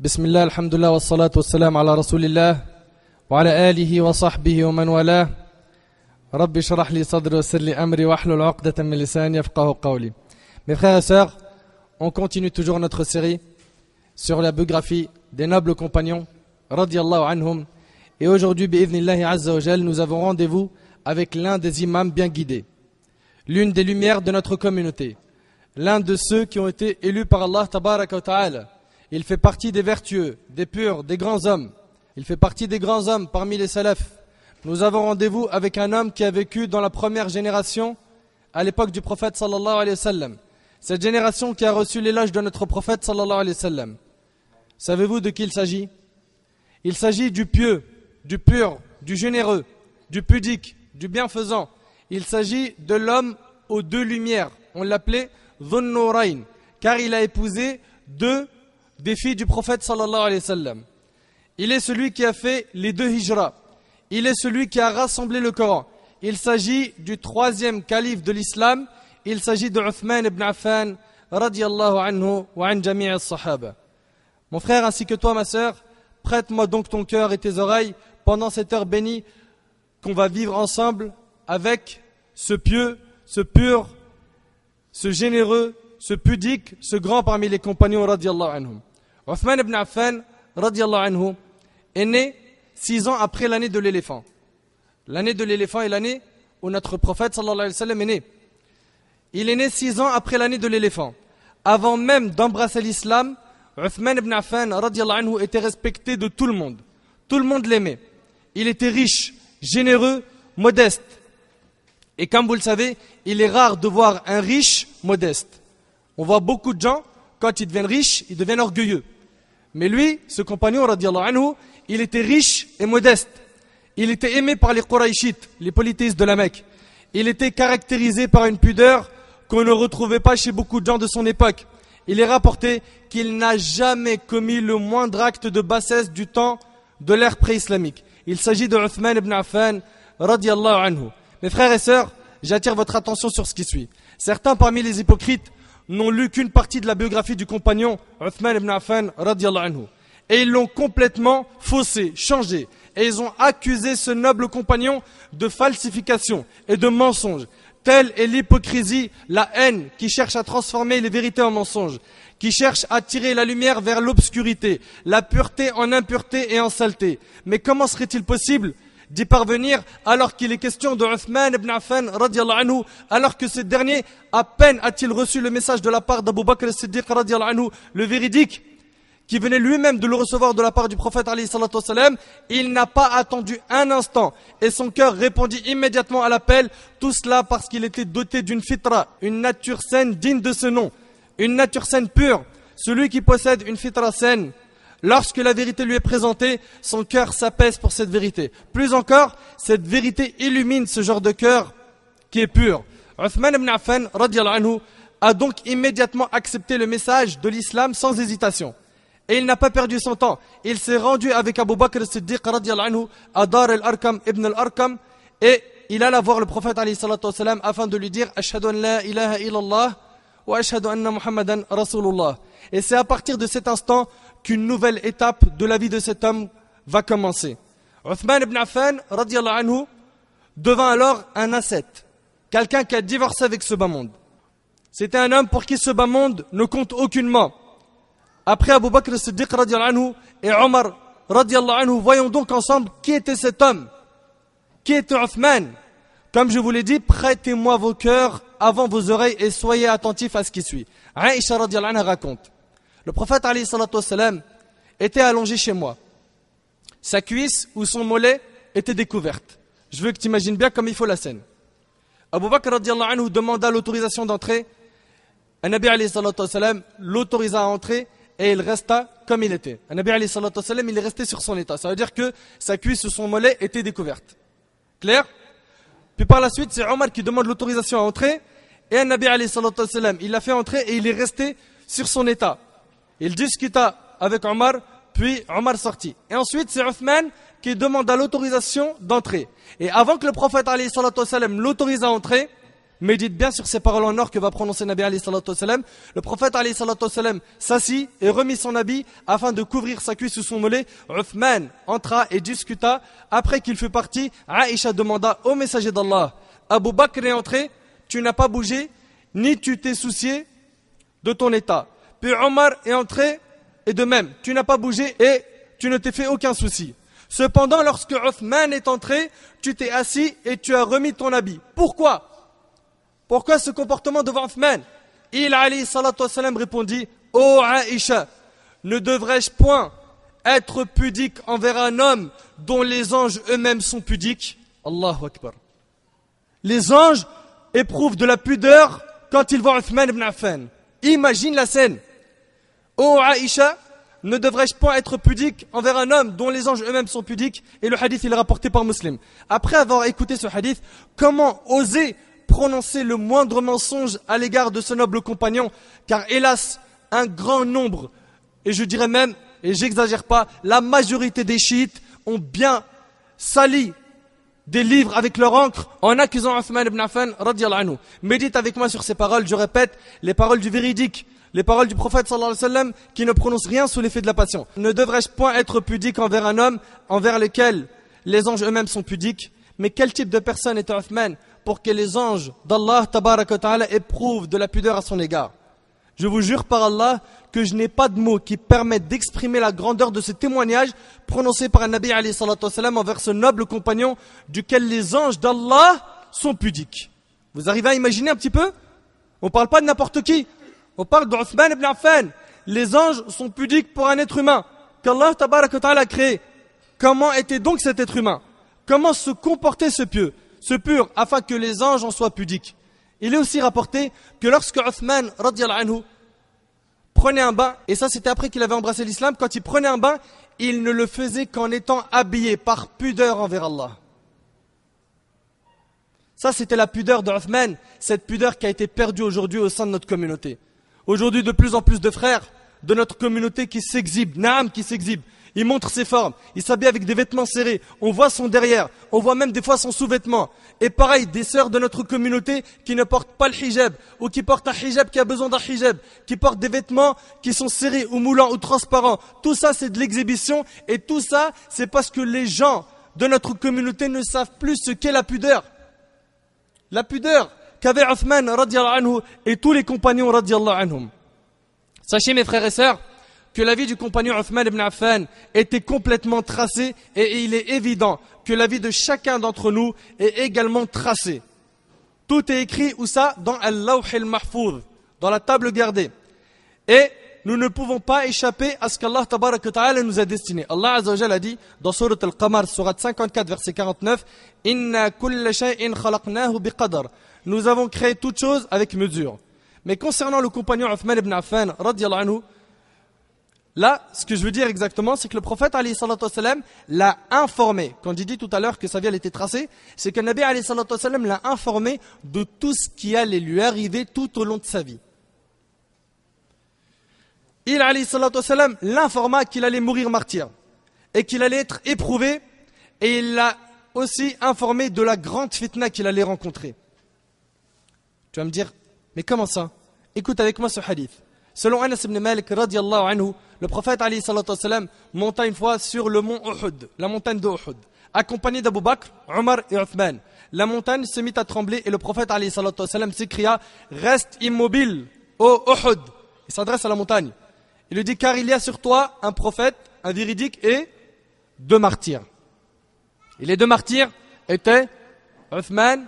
بسم الله الحمد لله والصلاة والسلام على رسول الله وعلى آله وصحبه ومن والاه رب اشرح لي صدري ويسر لي أمري واحلل عقدة من لساني يفقهوا قولي. Mes frères et sœurs, on continue toujours notre série sur la biographie des nobles compagnons radiyallahu anhum, et aujourd'hui bi'idhnillahi azza wa jal, nous avons rendez-vous avec l'un des imams bien guidés, l'une des lumières de notre communauté, l'un de ceux qui ont été élus par Allah tabaraka wa ta'ala. Il fait partie des vertueux, des purs, des grands hommes. Il fait partie des grands hommes parmi les salafs. Nous avons rendez-vous avec un homme qui a vécu dans la première génération à l'époque du prophète sallallahu alayhi wa sallam. Cette génération qui a reçu l'éloge de notre prophète sallallahu alayhi wa sallam. Savez-vous de qui il s'agit? Il s'agit du pieux, du pur, du généreux, du pudique, du bienfaisant. Il s'agit de l'homme aux deux lumières. On l'appelait Dhun Nurayn, car il a épousé deux des filles du prophète sallallahu alayhi wa sallam. Il est celui qui a fait les deux hijras. Il est celui qui a rassemblé le Coran. Il s'agit du troisième calife de l'islam. Il s'agit de Uthman ibn Affan radiyallahu anhu wa an jami' as-sahaba. Mon frère ainsi que toi ma sœur, prête-moi donc ton cœur et tes oreilles pendant cette heure bénie qu'on va vivre ensemble avec ce pieux, ce pur, ce généreux, ce pudique, ce grand parmi les compagnons radiyallahu anhum. Uthman ibn Affan radiyallahu anhu est né 6 ans après l'année de l'éléphant. L'année de l'éléphant est l'année où notre prophète sallallahu alayhi wa sallam est né. Il est né 6 ans après l'année de l'éléphant. Avant même d'embrasser l'islam, Uthman ibn Affan radiyallahu anhu était respecté de tout le monde. Tout le monde l'aimait. Il était riche, généreux, modeste. Et comme vous le savez, il est rare de voir un riche modeste. On voit beaucoup de gens, quand ils deviennent riches, ils deviennent orgueilleux. Mais lui, ce compagnon radiyallahu anhu, il était riche et modeste. Il était aimé par les Qurayshites, les polythéistes de la Mecque. Il était caractérisé par une pudeur qu'on ne retrouvait pas chez beaucoup de gens de son époque. Il est rapporté qu'il n'a jamais commis le moindre acte de bassesse du temps de l'ère pré-islamique. Il s'agit de Uthman ibn Affan radiyallahu anhu. Mes frères et sœurs, j'attire votre attention sur ce qui suit. Certains parmi les hypocrites n'ont lu qu'une partie de la biographie du compagnon Uthman ibn Affan radiyallahu anhu. Et ils l'ont complètement faussé, changé. Et ils ont accusé ce noble compagnon de falsification et de mensonge. Telle est l'hypocrisie, la haine qui cherche à transformer les vérités en mensonges, qui cherche à tirer la lumière vers l'obscurité, la pureté en impureté et en saleté. Mais comment serait-il possible d'y parvenir alors qu'il est question de Uthman ibn Affan radiyallahu anhu, alors que ce dernier, à peine a-t-il reçu le message de la part d'Abu Bakr as-Siddiq radiyallahu anhu, le véridique, qui venait lui-même de le recevoir de la part du prophète alayhi salatu wassalam, il n'a pas attendu un instant et son cœur répondit immédiatement à l'appel, tout cela parce qu'il était doté d'une fitra, une nature saine digne de ce nom, une nature saine pure. Celui qui possède une fitra saine, lorsque la vérité lui est présentée, son cœur s'apaise pour cette vérité. Plus encore, cette vérité illumine ce genre de cœur qui est pur. Uthman ibn Affan radiyallahu anhu a donc immédiatement accepté le message de l'islam sans hésitation. Et il n'a pas perdu son temps. Il s'est rendu avec Abu Bakr as-Siddiq radiyallahu anhu à Dar al-Arkam ibn al-Arkam, et il alla voir le prophète alayhi salatu wassalam afin de lui dire Ashhadu an la ilaha illallah wa ashhadu anna Muhammadan Rasulullah. Et c'est à partir de cet instant qu'une nouvelle étape de la vie de cet homme va commencer. Uthman ibn Affan radiyallahu anhu devint alors un ascète, quelqu'un qui a divorcé avec ce bas monde. C'était un homme pour qui ce bas monde ne compte aucunement. Après Abu Bakr as-Siddiq radiyallahu anhu et Omar radiyallahu anhu, voyons donc ensemble qui était cet homme, qui était Uthman. Comme je vous l'ai dit, prêtez-moi vos cœurs avant vos oreilles et soyez attentifs à ce qui suit. Aïcha radiyallahu anha raconte: le prophète alayhi salatu wassalam était allongé chez moi. Sa cuisse ou son mollet était découverte. Je veux que tu imagines bien comme il faut la scène. Abu Bakr radiyallahu anhu demanda l'autorisation d'entrer. Un Nabi alayhi salatu wassalam l'autorisa à entrer et il resta comme il était. Un Nabi alayhi salatu wassalam, il est resté sur son état. Ça veut dire que sa cuisse ou son mollet était découverte. Clair? Puis par la suite, c'est Omar qui demande l'autorisation à entrer. Et un Nabi alayhi salatu wassalam, il l'a fait entrer et il est resté sur son état. Il discuta avec Omar, puis Omar sortit. Et ensuite, c'est Uthman qui demanda l'autorisation d'entrer. Et avant que le prophète alayhi salatu wassalam l'autorise à entrer, médite bien sur ces paroles en or que va prononcer Nabi alayhi salatu wassalam. Le prophète alayhi salatu wassalam s'assit et remit son habit afin de couvrir sa cuisse sous son mollet. Uthman entra et discuta. Après qu'il fut parti, Aïcha demanda au messager d'Allah: Abu Bakr est entré, tu n'as pas bougé, ni tu t'es soucié de ton état. Puis Omar est entré, et de même, tu n'as pas bougé et tu ne t'es fait aucun souci. Cependant, lorsque Uthman est entré, tu t'es assis et tu as remis ton habit. Pourquoi? Pourquoi ce comportement devant Uthman? Il, alayhi salatu wassalam, répondit: Ô Aïcha, ne devrais-je point être pudique envers un homme dont les anges eux-mêmes sont pudiques? Allahu Akbar. Les anges éprouvent de la pudeur quand ils voient Uthman ibn Affan. Imagine la scène. Ô Aïcha, ne devrais-je pas être pudique envers un homme dont les anges eux-mêmes sont pudiques? Et le hadith il est rapporté par Muslim. Après avoir écouté ce hadith, comment oser prononcer le moindre mensonge à l'égard de ce noble compagnon? Car hélas, un grand nombre, et je dirais même, et j'exagère pas, la majorité des chiites ont bien sali des livres avec leur encre en accusant Uthman ibn Affan radiyallahu anhu. Médite avec moi sur ces paroles, je répète, les paroles du véridique, les paroles du prophète sallallahu alayhi wa sallam qui ne prononce rien sous l'effet de la passion. Ne devrais-je point être pudique envers un homme envers lequel les anges eux-mêmes sont pudiques? Mais quel type de personne était Uthman pour que les anges d'Allah tabaraka wa ta'ala éprouvent de la pudeur à son égard? Je vous jure par Allah que je n'ai pas de mots qui permettent d'exprimer la grandeur de ce témoignage prononcé par un Nabi alayhi salatu wassalam envers ce noble compagnon duquel les anges d'Allah sont pudiques. Vous arrivez à imaginer un petit peu? On ne parle pas de n'importe qui. On parle d'Uthman ibn Affan. Les anges sont pudiques pour un être humain qu'Allah tabaraka wa ta'ala a créé. Comment était donc cet être humain? Comment se comportait ce pur, afin que les anges en soient pudiques? Il est aussi rapporté que lorsque Uthman radiyallahu anhu prenait un bain, et ça c'était après qu'il avait embrassé l'islam, quand il prenait un bain, il ne le faisait qu'en étant habillé par pudeur envers Allah. Ça c'était la pudeur de Uthman, cette pudeur qui a été perdue aujourd'hui au sein de notre communauté. Aujourd'hui de plus en plus de frères de notre communauté qui s'exhibent, naam qui s'exhibent. Il montre ses formes, il s'habille avec des vêtements serrés, on voit son derrière, on voit même des fois son sous-vêtement. Et pareil, des sœurs de notre communauté qui ne portent pas le hijab, ou qui portent un hijab qui a besoin d'un hijab, qui portent des vêtements qui sont serrés ou moulants ou transparents. Tout ça c'est de l'exhibition, et tout ça c'est parce que les gens de notre communauté ne savent plus ce qu'est la pudeur. La pudeur qu'avait Uthman radiyallahu anhu et tous les compagnons radiyallahu anhum. Sachez mes frères et sœurs, que la vie du compagnon Uthman ibn Affan était complètement tracée et il est évident que la vie de chacun d'entre nous est également tracée. Tout est écrit où ça? Dans Al-Lawh al-Mahfouz, dans la table gardée. Et nous ne pouvons pas échapper à ce qu'Allah tabaraka wa ta'ala nous a destiné. Allah azza wa jalla a dit dans Surat Al-Qamar, Surat 54, verset 49, Inna kulla shay'in khalaqnahu biqadar. Nous avons créé toute chose avec mesure. Mais concernant le compagnon Uthman ibn Affan radiyallahu anhu, là, ce que je veux dire exactement, c'est que le prophète alayhi salatu wassalam l'a informé. Quand il dit tout à l'heure que sa vie elle était tracée, c'est que le Nabi alayhi salatu wassalam l'a informé de tout ce qui allait lui arriver tout au long de sa vie. Il alayhi salatu wassalam l'informa qu'il allait mourir martyr et qu'il allait être éprouvé, et il l'a aussi informé de la grande fitna qu'il allait rencontrer. Tu vas me dire, mais comment ça? Écoute avec moi ce hadith. Selon Anas ibn Malik radiyallahu anhu, le prophète alayhi salatu wassalam monta une fois sur le mont Uhud, la montagne de Uhud, accompagné d'Abu Bakr, Omar et Uthman. La montagne se mit à trembler et le prophète alayhi salatu wassalam s'écria: reste immobile, ô Uhud. Il s'adresse à la montagne. Il lui dit: car il y a sur toi un prophète, un véridique et deux martyrs. Et les deux martyrs étaient Uthman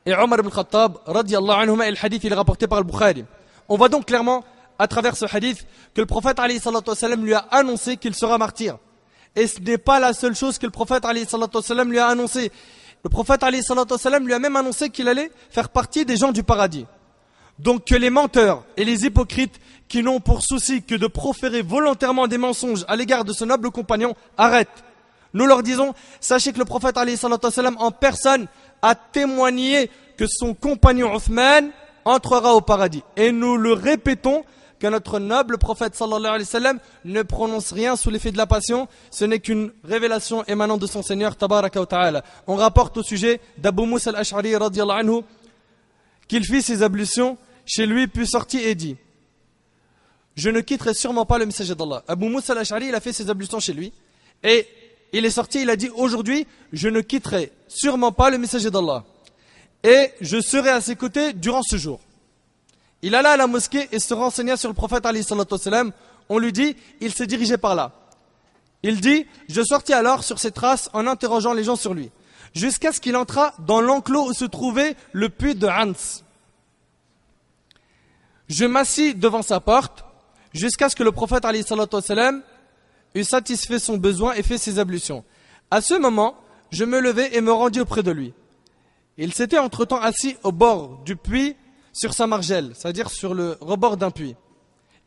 et Omar ibn Khattab radiyallahu anhuma, et le hadith il est rapporté par le Bukhari. On voit donc clairement à travers ce hadith que le prophète alayhi salatu wassalam lui a annoncé qu'il sera martyr. Et ce n'est pas la seule chose que le prophète alayhi salatu wassalam lui a annoncé. Le prophète alayhi salatu wassalam lui a même annoncé qu'il allait faire partie des gens du paradis. Donc que les menteurs et les hypocrites qui n'ont pour souci que de proférer volontairement des mensonges à l'égard de ce noble compagnon arrêtent. Nous leur disons, sachez que le prophète alayhi salatu wassalam en personne a témoigné que son compagnon Uthman entrera au paradis. Et nous le répétons, que notre noble prophète sallallahu alayhi wa sallam ne prononce rien sous l'effet de la passion, ce n'est qu'une révélation émanant de son Seigneur tabaraka wa ta'ala. On rapporte au sujet d'Abu Musa al-Ash'ari radiyallahu anhu qu'il fit ses ablutions chez lui, puis sortit et dit: je ne quitterai sûrement pas le messager d'Allah. Abu Moussa al-Ash'ari, il a fait ses ablutions chez lui. Et il est sorti, il a dit: aujourd'hui, je ne quitterai sûrement pas le messager d'Allah. Et je serai à ses côtés durant ce jour. Il alla à la mosquée et se renseigna sur le prophète alayhi salatu wassalam. On lui dit, il s'est dirigé par là. Il dit: je sortis alors sur ses traces en interrogeant les gens sur lui, jusqu'à ce qu'il entra dans l'enclos où se trouvait le puits de Hans. Je m'assis devant sa porte, jusqu'à ce que le prophète alayhi salatu wassalam eut satisfait son besoin et fait ses ablutions. À ce moment, je me levai et me rendis auprès de lui. Il s'était entre-temps assis au bord du puits sur sa margelle, c'est-à-dire sur le rebord d'un puits.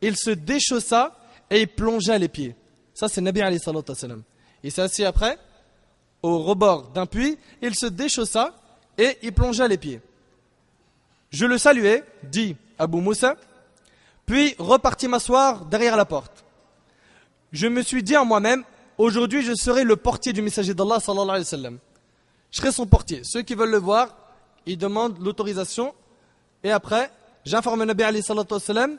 Il se déchaussa et il plongea les pieds. Ça, c'est Nabi alayhi salatu wassalam. Il s'est assis après, au rebord d'un puits, il se déchaussa et il plongea les pieds. Je le saluai, dit Abu Moussa, puis repartis m'asseoir derrière la porte. Je me suis dit en moi-même: aujourd'hui je serai le portier du messager d'Allah sallallahu alayhi wa sallam. Je serai son portier. Ceux qui veulent le voir, ils demandent l'autorisation. Et après, j'informe le Nabi alayhi salatu wassalam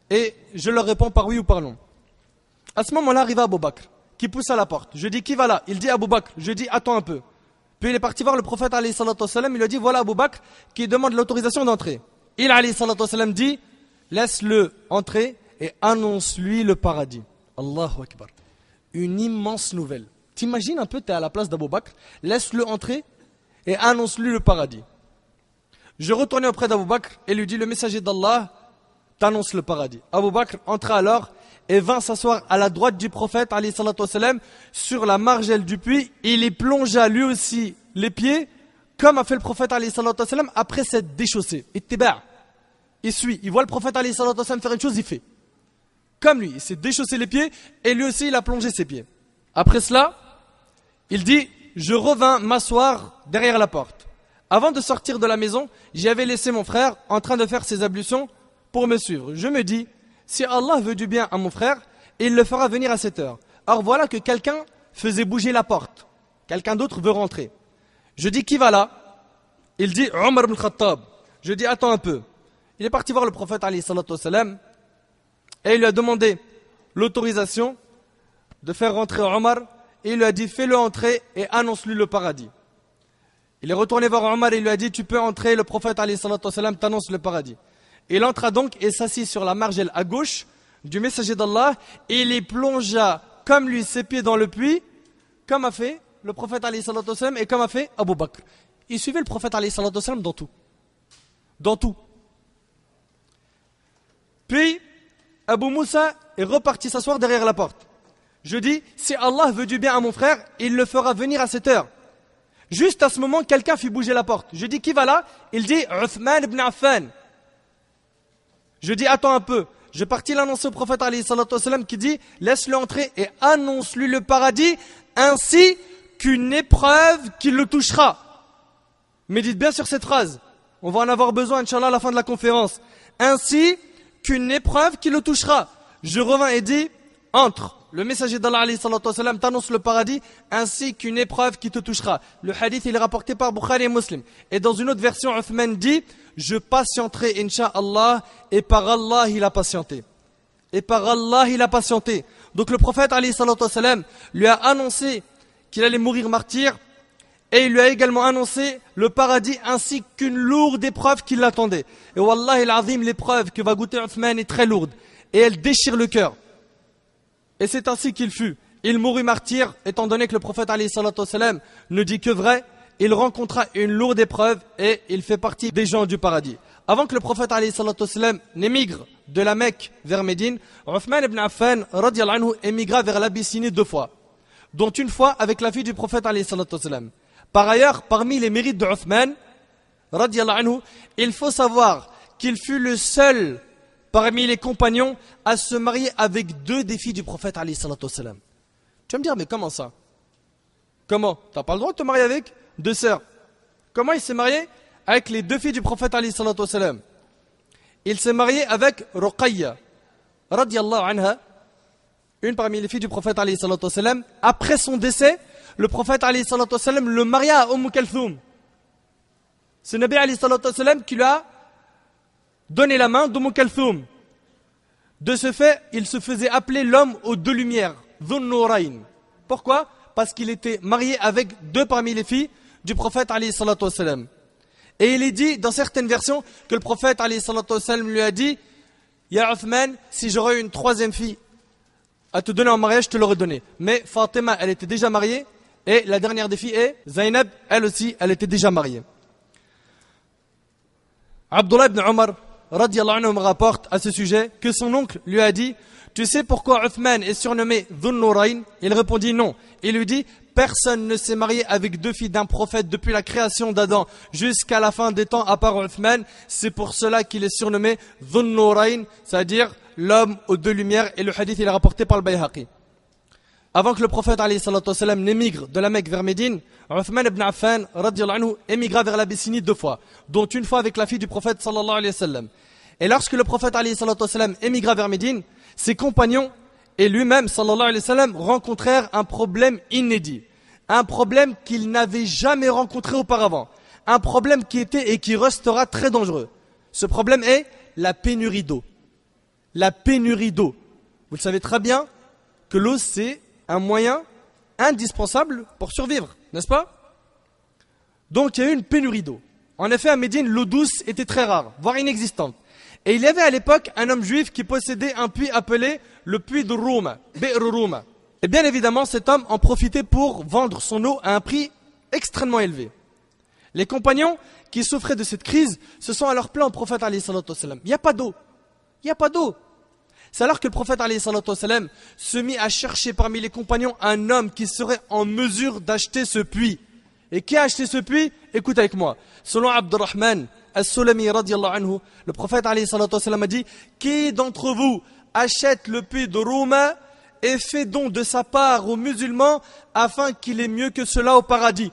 et je leur réponds par oui ou par non. À ce moment-là arriva Abu Bakr, qui pousse à la porte. Je dis: qui va là? Il dit: Abu Bakr. Je dis: attends un peu. Puis il est parti voir le prophète alayhi salatu wassalam. Il lui a dit: voilà Abu Bakr qui demande l'autorisation d'entrer. Il alayhi salatu wassalam dit: laisse-le entrer et annonce-lui le paradis. Allahu Akbar. Une immense nouvelle. T'imagines un peu, tu es à la place d'Abu Bakr, laisse-le entrer et annonce-lui le paradis. Je retournai auprès d'Abu Bakr et lui dis: le messager d'Allah t'annonce le paradis. Abu Bakr entra alors et vint s'asseoir à la droite du prophète alayhi salatu wassalam, sur la margelle du puits. Il y plongea lui aussi les pieds, comme a fait le prophète alayhi salatu wassalam après s'être déchaussé. Ittiba'. Il suit, il voit le prophète alayhi salatu wassalam faire une chose, il fait comme lui. Il s'est déchaussé les pieds et lui aussi il a plongé ses pieds. Après cela, il dit: je revins m'asseoir derrière la porte. Avant de sortir de la maison, j'y avais laissé mon frère en train de faire ses ablutions pour me suivre. Je me dis: si Allah veut du bien à mon frère, il le fera venir à cette heure. Or voilà que quelqu'un faisait bouger la porte. Quelqu'un d'autre veut rentrer. Je dis: qui va là? Il dit: Omar ibn Khattab. Je dis: attends un peu. Il est parti voir le prophète alayhi salatu wassalam et il lui a demandé l'autorisation de faire rentrer Omar. Et il lui a dit: fais-le entrer et annonce-lui le paradis. Il est retourné voir Omar et il lui a dit: tu peux entrer, le prophète alayhi salatu wassalam t'annonce le paradis. Il entra donc et s'assit sur la margelle à gauche du messager d'Allah et il y plongea comme lui ses pieds dans le puits, comme a fait le prophète alayhi salatu wassalam et comme a fait Abu Bakr. Il suivait le prophète alayhi salatu wassalam dans tout. Dans tout. Puis Abu Moussa est reparti s'asseoir derrière la porte. Je dis: si Allah veut du bien à mon frère, il le fera venir à cette heure. Juste à ce moment, quelqu'un fit bouger la porte. Je dis: qui va là? Il dit: Uthman ibn Affan. Je dis: attends un peu. Je partis l'annoncer au prophète alayhi salatu wassalam qui dit: laisse-le entrer et annonce-lui le paradis ainsi qu'une épreuve qui le touchera. Médite bien sur cette phrase. On va en avoir besoin, Inch'Allah, à la fin de la conférence. Ainsi qu'une épreuve qui le touchera. Je revins et dis: entre. Le messager d'Allah alayhi salatu wassalam t'annonce le paradis ainsi qu'une épreuve qui te touchera. Le hadith il est rapporté par Bukhari et Muslim. Et dans une autre version, Uthman dit: je patienterai Inch'Allah, et par Allah il a patienté. Et par Allah il a patienté. Donc le prophète alayhi salatu wassalam lui a annoncé qu'il allait mourir martyr et il lui a également annoncé le paradis ainsi qu'une lourde épreuve qui l'attendait. Et wallahi al-azim, l'épreuve que va goûter Uthman est très lourde et elle déchire le cœur. Et c'est ainsi qu'il fut. Il mourut martyr, étant donné que le prophète alayhi salatu wassalam ne dit que vrai. Il rencontra une lourde épreuve et il fait partie des gens du paradis. Avant que le prophète alayhi salatu wassalam n'émigre de la Mecque vers Médine, Uthman ibn Affan radiyallahu anhu émigra vers l'Abyssinie 2 fois, dont une fois avec la fille du prophète alayhi salatu wassalam. Par ailleurs, parmi les mérites de Uthman radiyallahu anhu, il faut savoir qu'il fut le seul parmi les compagnons à se marier avec 2 des filles du prophète alayhi salatu wassalam. Tu vas me dire: mais comment ça? Comment? Tu n'as pas le droit de te marier avec 2 sœurs. Comment il s'est marié avec les 2 filles du prophète alayhi salatu wassalam? Il s'est marié avec Ruqayya radiyallahu anha, une parmi les filles du prophète alayhi salatu wassalam. Après son décès, le prophète alayhi salatu wassalam le maria à Kalthoum. C'est Nabi alayhi salatu wassalam qui lui a donné la main d'Umm Kalthoum. De ce fait, il se faisait appeler l'homme aux deux lumières, Dhun Nourayn. Pourquoi? Parce qu'il était marié avec deux parmi les filles du prophète alayhi salatu wassalam. Et il est dit dans certaines versions que le prophète alayhi salatu wassalam lui a dit: Ya Uthman, si j'aurais une troisième fille à te donner en mariage, je te l'aurais donné. Mais Fatima, elle était déjà mariée, et la dernière des filles est Zainab, elle aussi, elle était déjà mariée. Abdullah ibn Omar radiallahu anhu me rapporte à ce sujet que son oncle lui a dit: tu sais pourquoi Uthman est surnommé Dhun Nourayn? Il répondit non. Il lui dit: personne ne s'est marié avec deux filles d'un prophète depuis la création d'Adam jusqu'à la fin des temps à part Uthman. C'est pour cela qu'il est surnommé Dhun Nourayn, c'est-à-dire l'homme aux deux lumières, et le hadith il est rapporté par le Bayhaqi. Avant que le prophète alayhi salatu wassalam n'émigre de la Mecque vers Médine, Uthman ibn Affan radiallahu anhu émigra vers l'Abyssinie 2 fois, dont une fois avec la fille du prophète sallallahu alayhi wa sallam. Et lorsque le prophète alayhi salatu wassalam émigra vers Médine, ses compagnons et lui-même sallallahu alayhi wa sallam rencontrèrent un problème inédit, un problème qu'ils n'avaient jamais rencontré auparavant, un problème qui était et qui restera très dangereux. Ce problème est la pénurie d'eau. La pénurie d'eau. Vous le savez très bien que l'eau c'est un moyen indispensable pour survivre, n'est-ce pas? Donc il y a eu une pénurie d'eau. En effet, à Médine, l'eau douce était très rare, voire inexistante. Et il y avait à l'époque un homme juif qui possédait un puits appelé le puits de Rouma, Bi'r Rouma. Et bien évidemment, cet homme en profitait pour vendre son eau à un prix extrêmement élevé. Les compagnons qui souffraient de cette crise se sont alors plaints au prophète alayhi salatu wassalam. Il n'y a pas d'eau. Il n'y a pas d'eau. C'est alors que le prophète alayhi salatu wassalam se mit à chercher parmi les compagnons un homme qui serait en mesure d'acheter ce puits. Et qui a acheté ce puits? Écoute avec moi. Selon Abdurrahman As-Sulami radiallahu anhu, le prophète alayhi salatu wassalam a dit: qui d'entre vous achète le puits de Rouma et fait don de sa part aux musulmans afin qu'il ait mieux que cela au paradis?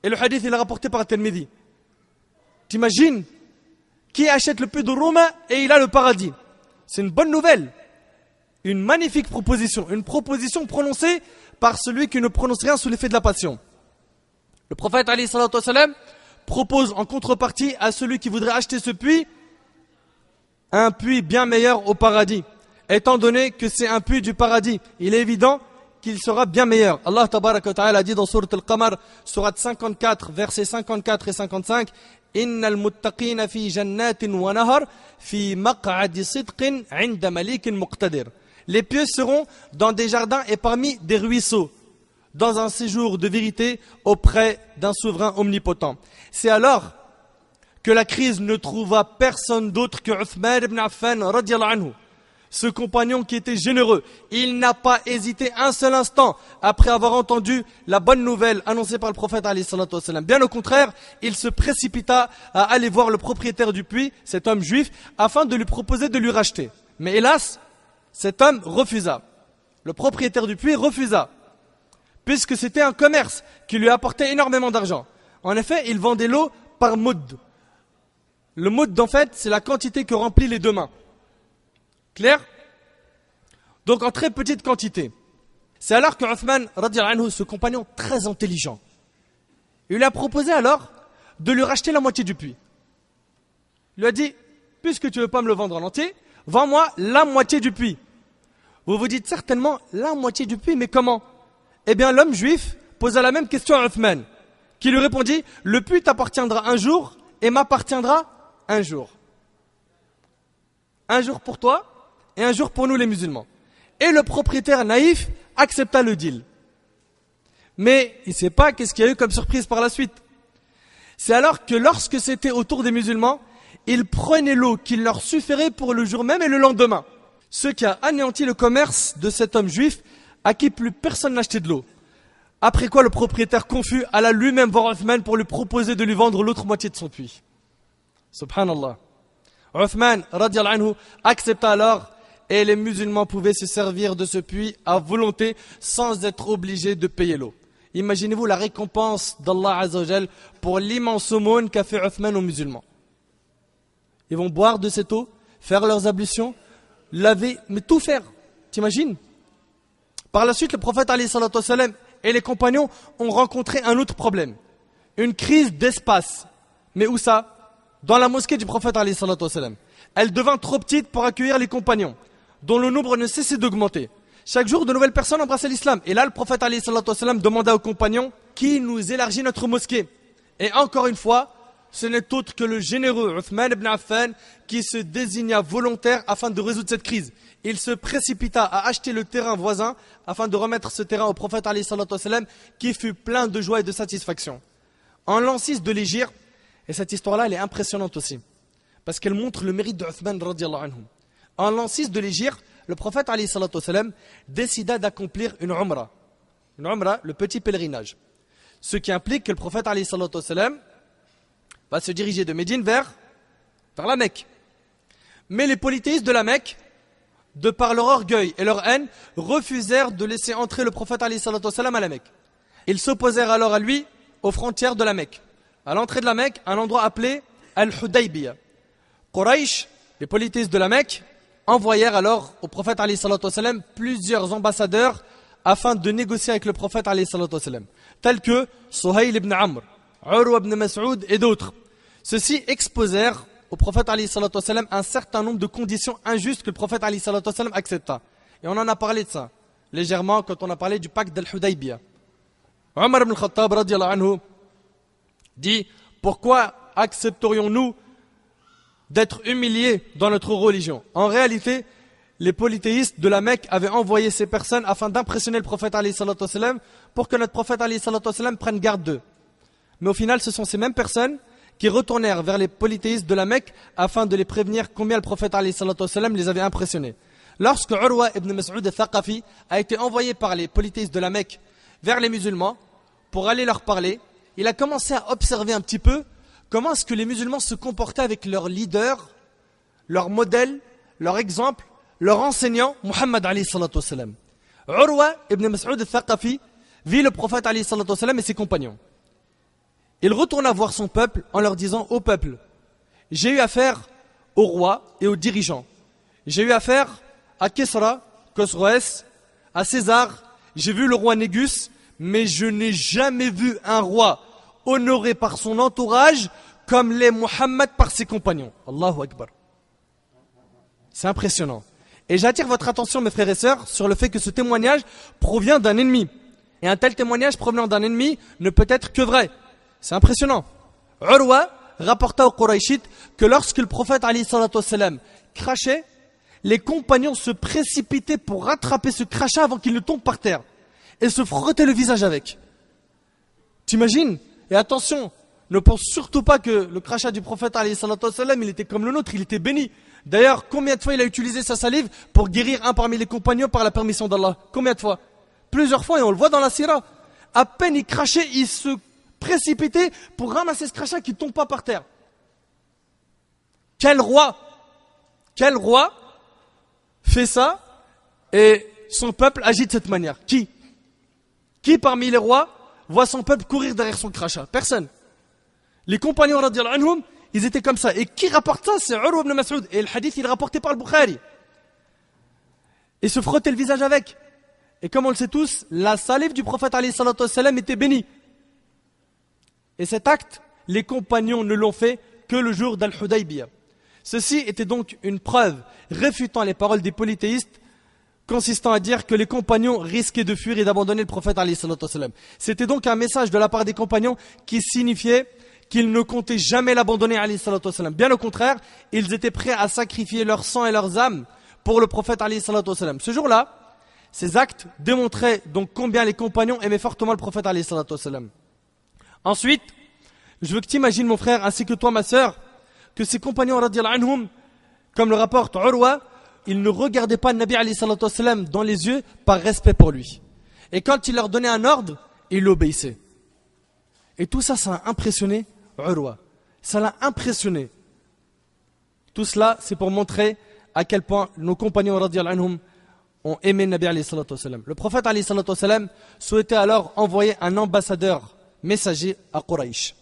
Et le hadith il est rapporté par Tirmidhi. T'imagines? Qui achète le puits de Rouma et il a le paradis? C'est une bonne nouvelle, une magnifique proposition, une proposition prononcée par celui qui ne prononce rien sous l'effet de la passion. Le prophète alayhi salatu wassalam propose en contrepartie à celui qui voudrait acheter ce puits un puits bien meilleur au paradis. Étant donné que c'est un puits du paradis, il est évident qu'il sera bien meilleur. Allah tabaraka wa ta'ala a dit dans Sourate Al-Qamar, Sourate 54, versets 54 et 55: Innal muttaqina fi jannatin wa nahar fi maq'adi sidqin 'inda malikin muqtadir. Les pieux seront dans des jardins et parmi des ruisseaux, dans un séjour de vérité auprès d'un souverain omnipotent. C'est alors que la crise ne trouva personne d'autre que Uthman ibn Affan radiallahu anhu. Ce compagnon qui était généreux, il n'a pas hésité un seul instant après avoir entendu la bonne nouvelle annoncée par le prophète alayhi salatu wassalam. Bien au contraire, il se précipita à aller voir le propriétaire du puits, cet homme juif, afin de lui proposer de lui racheter. Mais hélas, cet homme refusa. Le propriétaire du puits refusa, puisque c'était un commerce qui lui apportait énormément d'argent. En effet, il vendait l'eau par moud. Le moud, en fait, c'est la quantité que remplit les deux mains. Clair? Donc en très petite quantité. C'est alors que Uthman, radiallahu anhu, ce compagnon très intelligent, il lui a proposé alors de lui racheter la moitié du puits. Il lui a dit: puisque tu ne veux pas me le vendre en entier, vends-moi la moitié du puits. Vous vous dites certainement: la moitié du puits, mais comment? Eh bien l'homme juif posa la même question à Uthman, qui lui répondit: le puits t'appartiendra un jour et m'appartiendra un jour. Un jour pour toi et un jour pour nous les musulmans. Et le propriétaire naïf accepta le deal. Mais il ne sait pas qu'est-ce qu'il y a eu comme surprise par la suite. C'est alors que lorsque c'était au tour des musulmans, ils prenaient l'eau qu'il leur suffirait pour le jour même et le lendemain. Ce qui a anéanti le commerce de cet homme juif à qui plus personne n'achetait de l'eau. Après quoi le propriétaire confus alla lui-même voir Uthman pour lui proposer de lui vendre l'autre moitié de son puits. Subhanallah. Uthman radiallahu anhu accepta alors, et les musulmans pouvaient se servir de ce puits à volonté sans être obligés de payer l'eau. Imaginez-vous la récompense d'Allah Azza wa Jal pour l'immense aumône qu'a fait Uthman aux musulmans. Ils vont boire de cette eau, faire leurs ablutions, laver, mais tout faire. T'imagines? Par la suite, le prophète alayhi salatu wassalam et les compagnons ont rencontré un autre problème. Une crise d'espace. Mais où ça? dans la mosquée du prophète alayhi salatu wassalam. Elle devint trop petite pour accueillir les compagnons, dont le nombre ne cessait d'augmenter. Chaque jour, de nouvelles personnes embrassaient l'islam. Et là, le prophète alayhi salatu wassalam demanda aux compagnons qui nous élargit notre mosquée. Et encore une fois, ce n'est autre que le généreux Uthman ibn Affan qui se désigna volontaire afin de résoudre cette crise. Il se précipita à acheter le terrain voisin afin de remettre ce terrain au prophète alayhi salatu wassalam qui fut plein de joie et de satisfaction. En l'an 6 de l'Hégire, et cette histoire-là, elle est impressionnante aussi, parce qu'elle montre le mérite de Uthman radiyallahu anhu. En l'an 6 de l'Hégire, le prophète alayhi salatu wassalam décida d'accomplir une umrah. Une umrah, le petit pèlerinage. Ce qui implique que le prophète alayhi salatu wassalam va se diriger de Médine vers la Mecque. Mais les polythéistes de la Mecque, de par leur orgueil et leur haine, refusèrent de laisser entrer le prophète alayhi salatu wassalam à la Mecque. Ils s'opposèrent alors à lui aux frontières de la Mecque. À l'entrée de la Mecque, un endroit appelé Al-Hudaybiyah. Quraysh, les polythéistes de la Mecque, envoyèrent alors au prophète alayhi salatu wassalam plusieurs ambassadeurs afin de négocier avec le prophète alayhi salatu wassalam, tels que Suhayl ibn Amr, Urwa ibn Mas'ud et d'autres. Ceux-ci exposèrent au prophète alayhi salatu wassalam un certain nombre de conditions injustes que le prophète alayhi salatu wassalam accepta. Et on en a parlé de ça légèrement quand on a parlé du pacte d'Al-Hudaybiyah. Omar ibn Khattab radiyallahu anhu dit: pourquoi accepterions-nous d'être humiliés dans notre religion? En réalité, les polythéistes de la Mecque avaient envoyé ces personnes afin d'impressionner le prophète alayhi salatu wassalam pour que notre prophète alayhi salatu wassalam prenne garde d'eux. Mais au final, ce sont ces mêmes personnes qui retournèrent vers les polythéistes de la Mecque afin de les prévenir combien le prophète alayhi salatu wassalam les avait impressionnés. Lorsque Urwa ibn Mas'ud al-Thaqafi a été envoyé par les polythéistes de la Mecque vers les musulmans pour aller leur parler, il a commencé à observer un petit peu comment est-ce que les musulmans se comportaient avec leur leader, leur modèle, leur exemple, leur enseignant, Muhammad alayhi salatu wassalam. Urwa ibn Mas'ud al-Thaqafi vit le prophète alayhi salatu wassalam et ses compagnons. Il retourna voir son peuple en leur disant: ô peuple, j'ai eu affaire au roi et aux dirigeants. J'ai eu affaire à Kisra, Khosroès, à César, j'ai vu le roi Négus, mais je n'ai jamais vu un roi honoré par son entourage comme l'est Muhammad par ses compagnons. Allahu Akbar. C'est impressionnant. Et j'attire votre attention, mes frères et sœurs, sur le fait que ce témoignage provient d'un ennemi. Et un tel témoignage provenant d'un ennemi ne peut être que vrai. C'est impressionnant. Urwa rapporta aux Qurayshites que lorsque le prophète alayhi salatu wassalam crachait, les compagnons se précipitaient pour rattraper ce crachat avant qu'il ne tombe par terre et se frottaient le visage avec. T'imagines? Et attention, ne pense surtout pas que le crachat du prophète alayhi salatu wassalam, il était comme le nôtre, il était béni. D'ailleurs, combien de fois il a utilisé sa salive pour guérir un parmi les compagnons par la permission d'Allah? Combien de fois? Plusieurs fois, et on le voit dans la sira. À peine il crachait, il se précipitait pour ramasser ce crachat qui ne tombe pas par terre. Quel roi fait ça et son peuple agit de cette manière? Qui parmi les rois voit son peuple courir derrière son crachat? Personne. Les compagnons radiyallahu anhum, ils étaient comme ça. Et qui rapporte ça? C'est Urwa ibn Mas'ud. Et le hadith, il est rapporté par le Bukhari. Et se frotter le visage avec. Et comme on le sait tous, la salive du prophète alayhi salatu wassalam était bénie. Et cet acte, les compagnons ne l'ont fait que le jour d'Al-Hudaybiyah. Ceci était donc une preuve réfutant les paroles des polythéistes, consistant à dire que les compagnons risquaient de fuir et d'abandonner le prophète alayhi salatu wassalam. C'était donc un message de la part des compagnons qui signifiait qu'ils ne comptaient jamais l'abandonner alayhi salatu wassalam. Bien au contraire, ils étaient prêts à sacrifier leur sang et leurs âmes pour le prophète alayhi salatu wassalam. Ce jour-là, ces actes démontraient donc combien les compagnons aimaient fortement le prophète alayhi salatu wassalam. Ensuite, je veux que tu imagines, mon frère, ainsi que toi, ma sœur, que ces compagnons radiyallahu anhum, comme le rapporte Urwa, ils ne regardaient pas le Nabi alayhi salatu wassalam dans les yeux par respect pour lui. Et quand il leur donnait un ordre, ils l'obéissaient. Et tout ça, ça a impressionné Urwa. Ça l'a impressionné. Tout cela, c'est pour montrer à quel point nos compagnons radiyallahu anhum ont aimé le Nabi alayhi salatu wassalam. Le prophète alayhi salatu wassalam souhaitait alors envoyer un ambassadeur messager à Quraysh,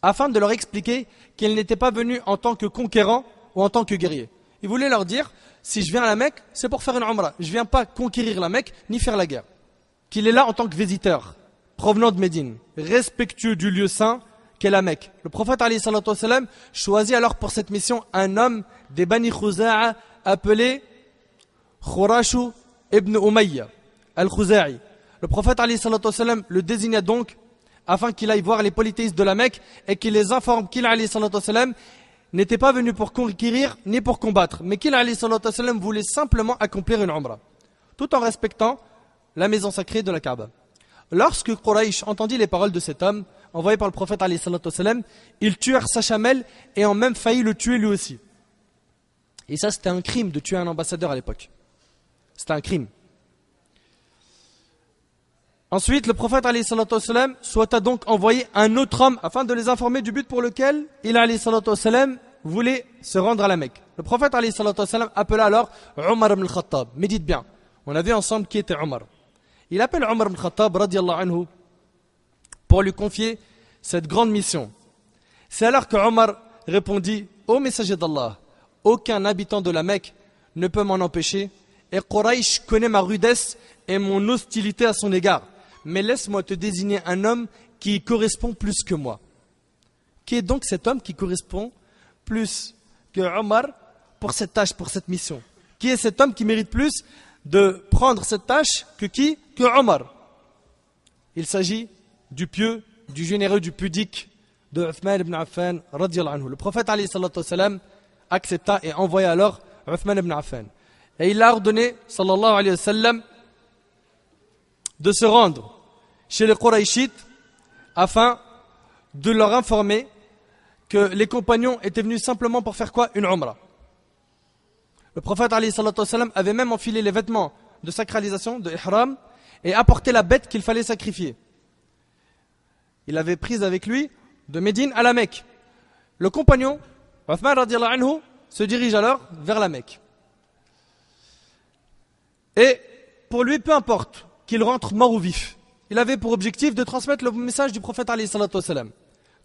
afin de leur expliquer qu'il n'était pas venu en tant que conquérant ou en tant que guerrier. Il voulait leur dire: si je viens à la Mecque, c'est pour faire une umrah. Je ne viens pas conquérir la Mecque, ni faire la guerre. Qu'il est là en tant que visiteur, provenant de Médine, respectueux du lieu saint, qu'est la Mecque. Le prophète alayhi salatu wassalam choisit alors pour cette mission un homme des Bani Khuza'a appelé Khurashu ibn Umayya al-Khuza'i. Le prophète alayhi salatu wassalam le désigna donc afin qu'il aille voir les polythéistes de la Mecque et qu'il les informe qu'il alayhi salatu wassalam n'était pas venu pour conquérir ni pour combattre, mais qu'il alayhi salatu wassalam voulait simplement accomplir une umrah, tout en respectant la maison sacrée de la Kaaba. Lorsque Quraysh entendit les paroles de cet homme, envoyé par le prophète alayhi salatu wassalam, ils tuèrent sa chamelle et ont même failli le tuer lui aussi. Et ça, c'était un crime de tuer un ambassadeur à l'époque. C'était un crime. Ensuite, le prophète alayhi salatu wassalam souhaita donc envoyer un autre homme afin de les informer du but pour lequel il alayhi salatu wassalam voulait se rendre à la Mecque. Le prophète alayhi salatu wassalam appela alors Omar ibn al-Khattab. Médite bien. On a vu ensemble qui était Omar. Il appelle Omar ibn al-Khattab radiyallahu anhu pour lui confier cette grande mission. C'est alors que Omar répondit: Ô messager d'Allah, aucun habitant de la Mecque ne peut m'en empêcher, et Quraysh connaît ma rudesse et mon hostilité à son égard. Mais laisse-moi te désigner un homme qui correspond plus que moi. Qui est donc cet homme qui correspond plus que Omar pour cette tâche, pour cette mission? Qui est cet homme qui mérite plus de prendre cette tâche que qui? Que Omar. Il s'agit du pieux, du généreux, du pudique de Uthman ibn Affan radiyallahu anhu. Le prophète alayhi salatu wassalam accepta et envoya alors Uthman ibn Affan. Et il a ordonné sallallahu alayhi wa sallam de se rendre chez les Qurayshites afin de leur informer que les compagnons étaient venus simplement pour faire quoi? Une umrah. Le prophète alayhi salatu wassalam avait même enfilé les vêtements de sacralisation, de ihram, et apporté la bête qu'il fallait sacrifier. Il avait prise avec lui de Médine à la Mecque. Le compagnon, Uthman radiyallahu anhu, se dirige alors vers la Mecque. Et pour lui, peu importe qu'il rentre mort ou vif, il avait pour objectif de transmettre le message du prophète alayhi salatu wassalam,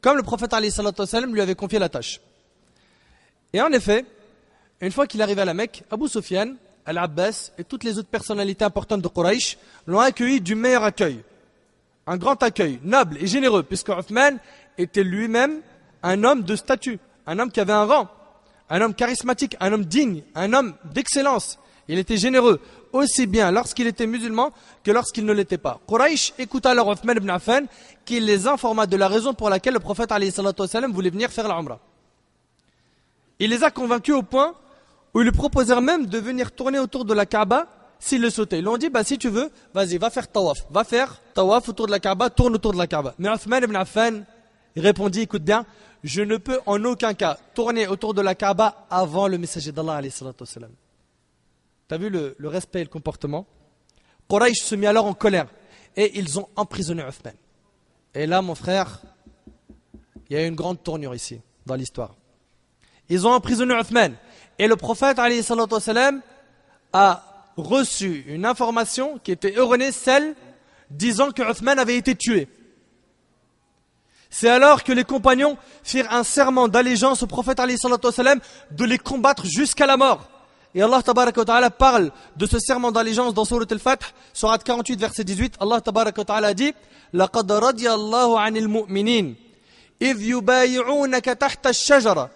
comme le prophète alayhi salatu wassalam lui avait confié la tâche. Et en effet, une fois qu'il arrive à la Mecque, Abu Sufyan, Al-Abbas et toutes les autres personnalités importantes de Quraysh l'ont accueilli du meilleur accueil. Un grand accueil, noble et généreux, puisque Uthman était lui-même un homme de statut, un homme qui avait un rang, un homme charismatique, un homme digne, un homme d'excellence. Il était généreux, aussi bien lorsqu'il était musulman que lorsqu'il ne l'était pas. Quraysh écouta alors Uthman ibn Affan, qui les informa de la raison pour laquelle le prophète alayhi salatu wassalam voulait venir faire la umrah. Il les a convaincus au point où ils lui proposèrent même de venir tourner autour de la Kaaba s'il le souhaitait. Ils lui ont dit, si tu veux, vas-y, va faire tawaf autour de la Kaaba, tourne autour de la Kaaba. Mais Uthman ibn Affan répondit, écoute bien, je ne peux en aucun cas tourner autour de la Kaaba avant le messager d'Allah alayhi salatu wassalam. T'as vu le respect et le comportement? Quraysh se mit alors en colère et ils ont emprisonné Uthman. Et là, mon frère, il y a une grande tournure ici, dans l'histoire. Ils ont emprisonné Uthman. Et le prophète alayhi salatu wassalam a reçu une information qui était erronée, celle disant que Uthman avait été tué. C'est alors que les compagnons firent un serment d'allégeance au prophète alayhi salatu wassalam de les combattre jusqu'à la mort. Et Allah tabaraka wa ta'ala parle de ce serment d'allégeance dans Surat Al-Fath, Surat 48, verset 18. Allah tabaraka wa ta'ala dit: لَقَدْ رَضِيَ اللَّهُ عَنِ الْمُؤْمِنِينَ إِذْ يُبَايِعُونَكَ تَحْتَ الشَّجَرَةِ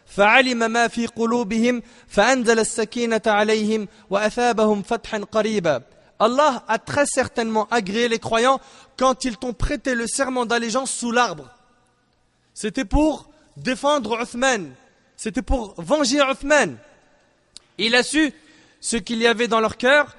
فعلم ما في قلوبهم فأنزل السكينة عليهم وأثابهم فتحا قريبا. Allah a très certainement agréé les croyants quand ils t'ont prêté le serment d'allégeance sous l'arbre. C'était pour défendre Uthman, c'était pour venger Uthman. Il a su ce qu'il y avait dans leur cœur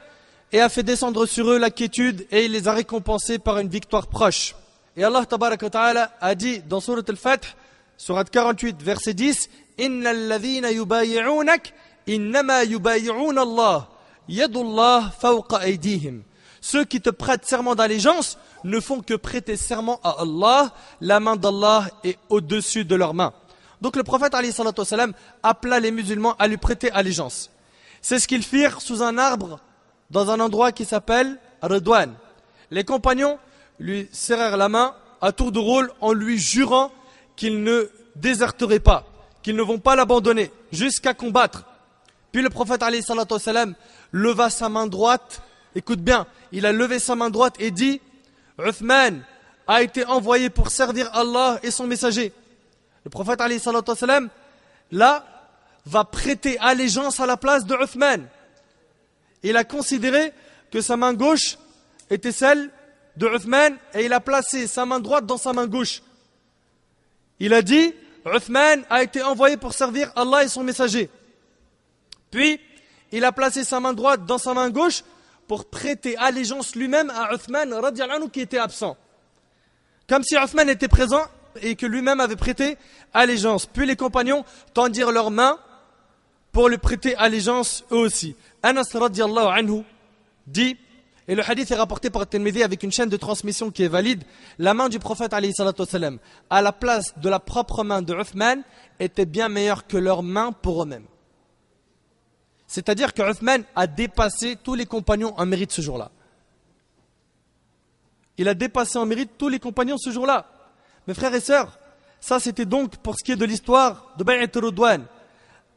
et a fait descendre sur eux la quiétude et il les a récompensés par une victoire proche. Et Allah tabaraka wa ta'ala a dit dans Surat Al-Fath, Surat 48, verset 10, إن الذين يبايعونك إنما يبايعون الله يد الله فوق أيديهم. Ceux qui te prêtent serment d'allégeance ne font que prêter serment à Allah, la main d'Allah est au-dessus de leurs mains. Donc le prophète alayhi salatu wassalam appela les musulmans à lui prêter allégeance. C'est ce qu'ils firent sous un arbre dans un endroit qui s'appelle Ridwan. Les compagnons lui serrèrent la main à tour de rôle en lui jurant qu'ils ne déserteraient pas, qu'ils ne vont pas l'abandonner jusqu'à combattre. Puis le prophète alayhi salatu wassalam leva sa main droite. Écoute bien, il a levé sa main droite et dit: Uthman, a été envoyé pour servir Allah et son messager. Le prophète alayhi salatu wassalam, là, va prêter allégeance à la place de Uthman. Il a considéré que sa main gauche était celle de Uthman et il a placé sa main droite dans sa main gauche. Il a dit, Uthman a été envoyé pour servir Allah et son messager. Puis, il a placé sa main droite dans sa main gauche pour prêter allégeance lui-même à Uthman radiyallahu anhu qui était absent. Comme si Uthman était présent et que lui-même avait prêté allégeance. Puis les compagnons tendirent leurs mains pour lui prêter allégeance eux aussi. Anas radiyallahu anhu dit, et le hadith est rapporté par Tirmidhi avec une chaîne de transmission qui est valide, la main du prophète alayhi salatu wassalam, à la place de la propre main de Uthman, était bien meilleure que leurs mains pour eux-mêmes. C'est-à-dire que Uthman a dépassé tous les compagnons en mérite ce jour-là. Il a dépassé en mérite tous les compagnons ce jour-là. Mes frères et sœurs, ça c'était donc pour ce qui est de l'histoire de Bay'at al-Ridwan.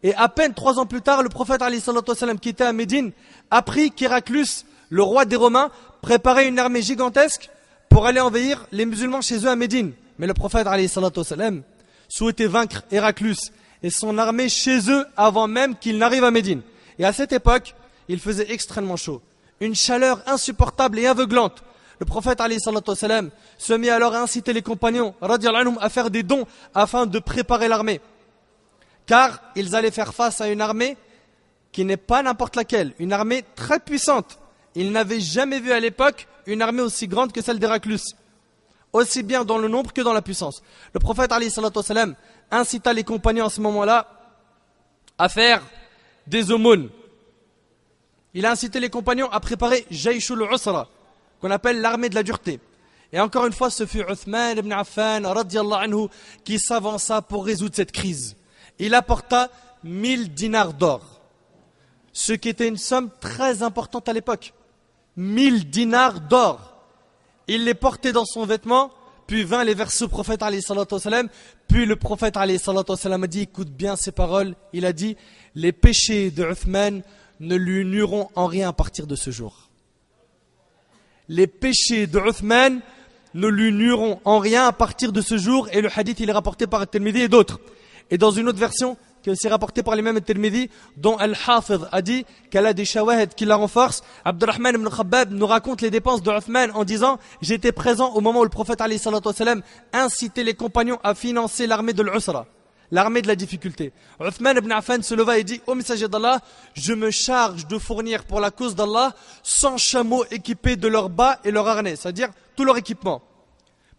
Et à peine 3 ans plus tard, le prophète alayhi salatu wassalam, qui était à Médine, apprit qu'Héraclius, le roi des Romains, préparait une armée gigantesque pour aller envahir les musulmans chez eux à Médine. Mais le prophète alayhi salatu wassalam souhaitait vaincre Héraclius et son armée chez eux avant même qu'il n'arrive à Médine. Et à cette époque, il faisait extrêmement chaud. Une chaleur insupportable et aveuglante. Le prophète alayhi salatu wassalam se mit alors à inciter les compagnons radiyallahu anhum à faire des dons afin de préparer l'armée. Car ils allaient faire face à une armée qui n'est pas n'importe laquelle, une armée très puissante. Ils n'avaient jamais vu à l'époque une armée aussi grande que celle d'Héraclius, aussi bien dans le nombre que dans la puissance. Le prophète alayhi salatu wassalam incita les compagnons à ce moment-là à faire des aumônes. Il a incité les compagnons à préparer Jayshul Usra, qu'on appelle l'armée de la dureté. Et encore une fois, ce fut Uthman ibn Affan radiyallahu anhu qui s'avança pour résoudre cette crise. Il apporta 1000 dinars d'or, ce qui était une somme très importante à l'époque. 1000 dinars d'or. Il les portait dans son vêtement, puis vint les vers au prophète alayhi salatu wassalam. Puis le prophète alayhi salatu wassalam a dit, écoute bien ces paroles, il a dit, les péchés de Uthman ne lui nuiront en rien à partir de ce jour. Les péchés de Uthman ne lui nuiront en rien à partir de ce jour. Et le hadith il est rapporté par Tirmidhi et d'autres. Et dans une autre version, que c'est rapporté par les mêmes Tirmidhi, dont Al-Hafidh a dit qu'elle a des shawahid qui la renforcent. Abdurrahman ibn Khabbab nous raconte les dépenses de Uthman en disant, j'étais présent au moment où le prophète alayhi salatu wassalam incitait les compagnons à financer l'armée de l'Usra, l'armée de la difficulté. Uthman ibn Affan se leva et dit, ô messager d'Allah, je me charge de fournir pour la cause d'Allah 100 chameaux équipés de leurs bas et leurs harnais, c'est-à-dire tout leur équipement.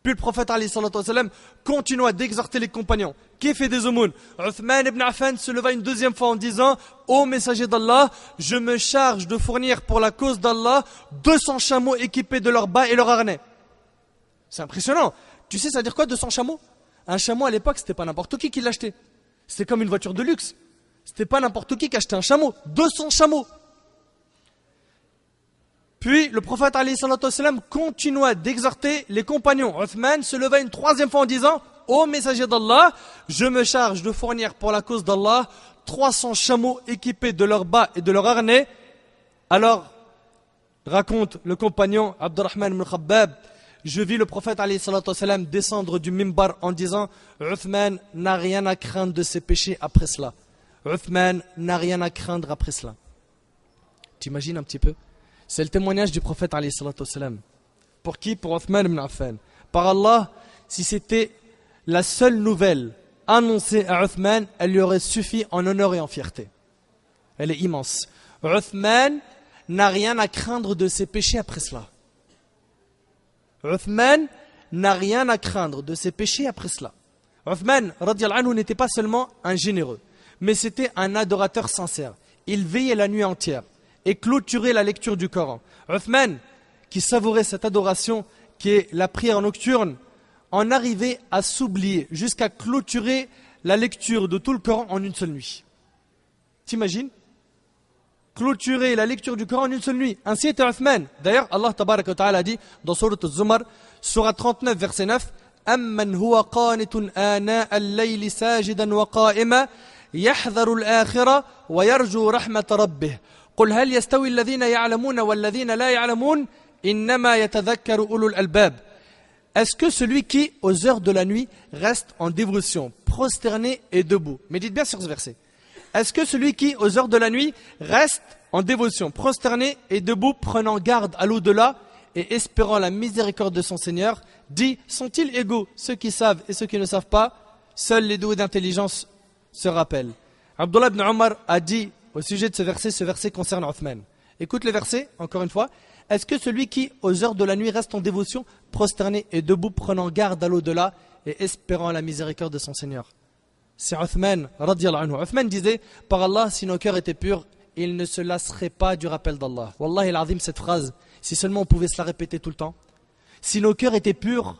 Puis le prophète alayhi salatu wassalam continua d'exhorter les compagnons qui fait des aumônes. Uthman ibn Affan se leva une deuxième fois en disant, ô messager d'Allah, je me charge de fournir pour la cause d'Allah 200 chameaux équipés de leurs bas et leurs harnais. C'est impressionnant. Tu sais ça veut dire quoi 200 chameaux? Un chameau à l'époque c'était pas n'importe qui l'achetait. C'était comme une voiture de luxe. C'était pas n'importe qui achetait un chameau. 200 chameaux. Puis le prophète alayhi salatu wassalam continua d'exhorter les compagnons. Uthman se leva une troisième fois en disant, ô messager d'Allah, je me charge de fournir pour la cause d'Allah 300 chameaux équipés de leurs bas et de leurs harnais. Alors, raconte le compagnon Abdurrahman ibn Khabbab, je vis le prophète alayhi salatu wassalam descendre du mimbar en disant, Uthman n'a rien à craindre de ses péchés après cela. Uthman n'a rien à craindre après cela. T'imagines un petit peu? C'est le témoignage du prophète alayhi salatu wassalam. Pour qui? Pour Uthman ibn Affan. Par Allah, si c'était la seule nouvelle annoncée à Uthman, elle lui aurait suffi en honneur et en fierté. Elle est immense. Uthman n'a rien à craindre de ses péchés après cela. Uthman n'a rien à craindre de ses péchés après cela. Uthman, radiyallahu anhu, n'était pas seulement un généreux, mais c'était un adorateur sincère. Il veillait la nuit entière et clôturait la lecture du Coran. Uthman, qui savourait cette adoration qui est la prière nocturne, en arrivait à s'oublier jusqu'à clôturer la lecture de tout le Coran en une seule nuit. T'imagines? Clôturer la lecture du Coran en une seule nuit. Ainsi était Uthman. D'ailleurs, Allah tabaraka wa ta'ala a dit dans Sourate Az-Zumar, Surah 39, verset 9, Amman huwa qanitun ana al-layli sajidan wa qa'ima yahdharu al-akhira wa yarju rahmata rabbih. قل هل يستوي الذين يعلمون والذين لا يعلمون إنما يتذكر أولو الألباب. est-ce que celui qui, aux heures de la nuit, reste en dévotion, prosterné et debout? Médite bien sur ce verset. Est-ce que celui qui, aux heures de la nuit, reste en dévotion, prosterné et debout, prenant garde à l'au-delà et espérant la miséricorde de son Seigneur, dit, sont-ils égaux, ceux qui savent et ceux qui ne savent pas? Seuls les doués d'intelligence se rappellent. Abdullah ibn Omar a dit au sujet de ce verset concerne Othman. Écoute le verset, encore une fois. Est-ce que celui qui, aux heures de la nuit, reste en dévotion, prosterné et debout, prenant garde à l'au-delà et espérant la miséricorde de son Seigneur? C'est Othman, radiyallahu anhu. Othman disait, par Allah, si nos cœurs étaient purs, ils ne se lasseraient pas du rappel d'Allah. Wallahi al-azim, cette phrase, si seulement on pouvait se la répéter tout le temps. Si nos cœurs étaient purs,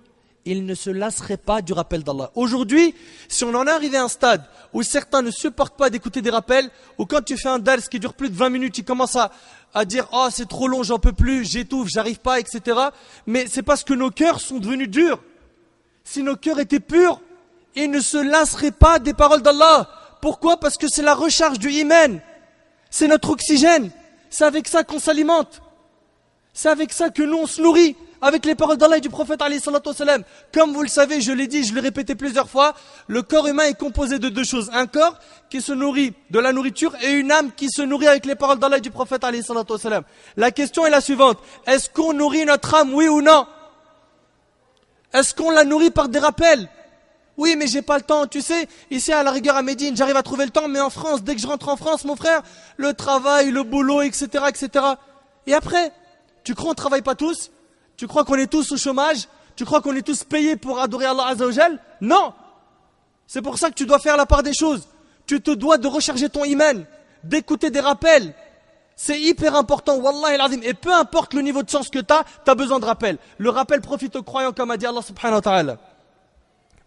ils ne se lasseraient pas du rappel d'Allah. Aujourd'hui, si on en est arrivé à un stade où certains ne supportent pas d'écouter des rappels, ou quand tu fais un dars qui dure plus de 20 minutes, ils commencent à dire « Oh, c'est trop long, j'en peux plus, j'étouffe, j'arrive pas, etc. » Mais c'est parce que nos cœurs sont devenus durs. Si nos cœurs étaient purs, ils ne se lasseraient pas des paroles d'Allah. Pourquoi? Parce que c'est la recharge du iman. C'est notre oxygène. C'est avec ça qu'on s'alimente. C'est avec ça que nous on se nourrit. Avec les paroles d'Allah et du prophète alayhi salatu wassalam. Comme vous le savez, je l'ai dit, je l'ai répété plusieurs fois, le corps humain est composé de deux choses. Un corps qui se nourrit de la nourriture et une âme qui se nourrit avec les paroles d'Allah et du prophète alayhi salatu wassalam. La question est la suivante. Est-ce qu'on nourrit notre âme, oui ou non? Est-ce qu'on la nourrit par des rappels? Oui, mais j'ai pas le temps. Tu sais, ici à la rigueur à Médine, j'arrive à trouver le temps, mais en France, dès que je rentre en France, mon frère, le travail, le boulot, etc., etc. Et après, tu crois qu'on ne travaille pas tous? Tu crois qu'on est tous au chômage? Tu crois qu'on est tous payés pour adorer Allah Azza wa Jal? Non! C'est pour ça que tu dois faire la part des choses. Tu te dois de recharger ton iman, d'écouter des rappels. C'est hyper important, wallahi al-azim. Et peu importe le niveau de sens que tu as besoin de rappel. Le rappel profite aux croyants, comme a dit Allah subhanahu wa ta'ala.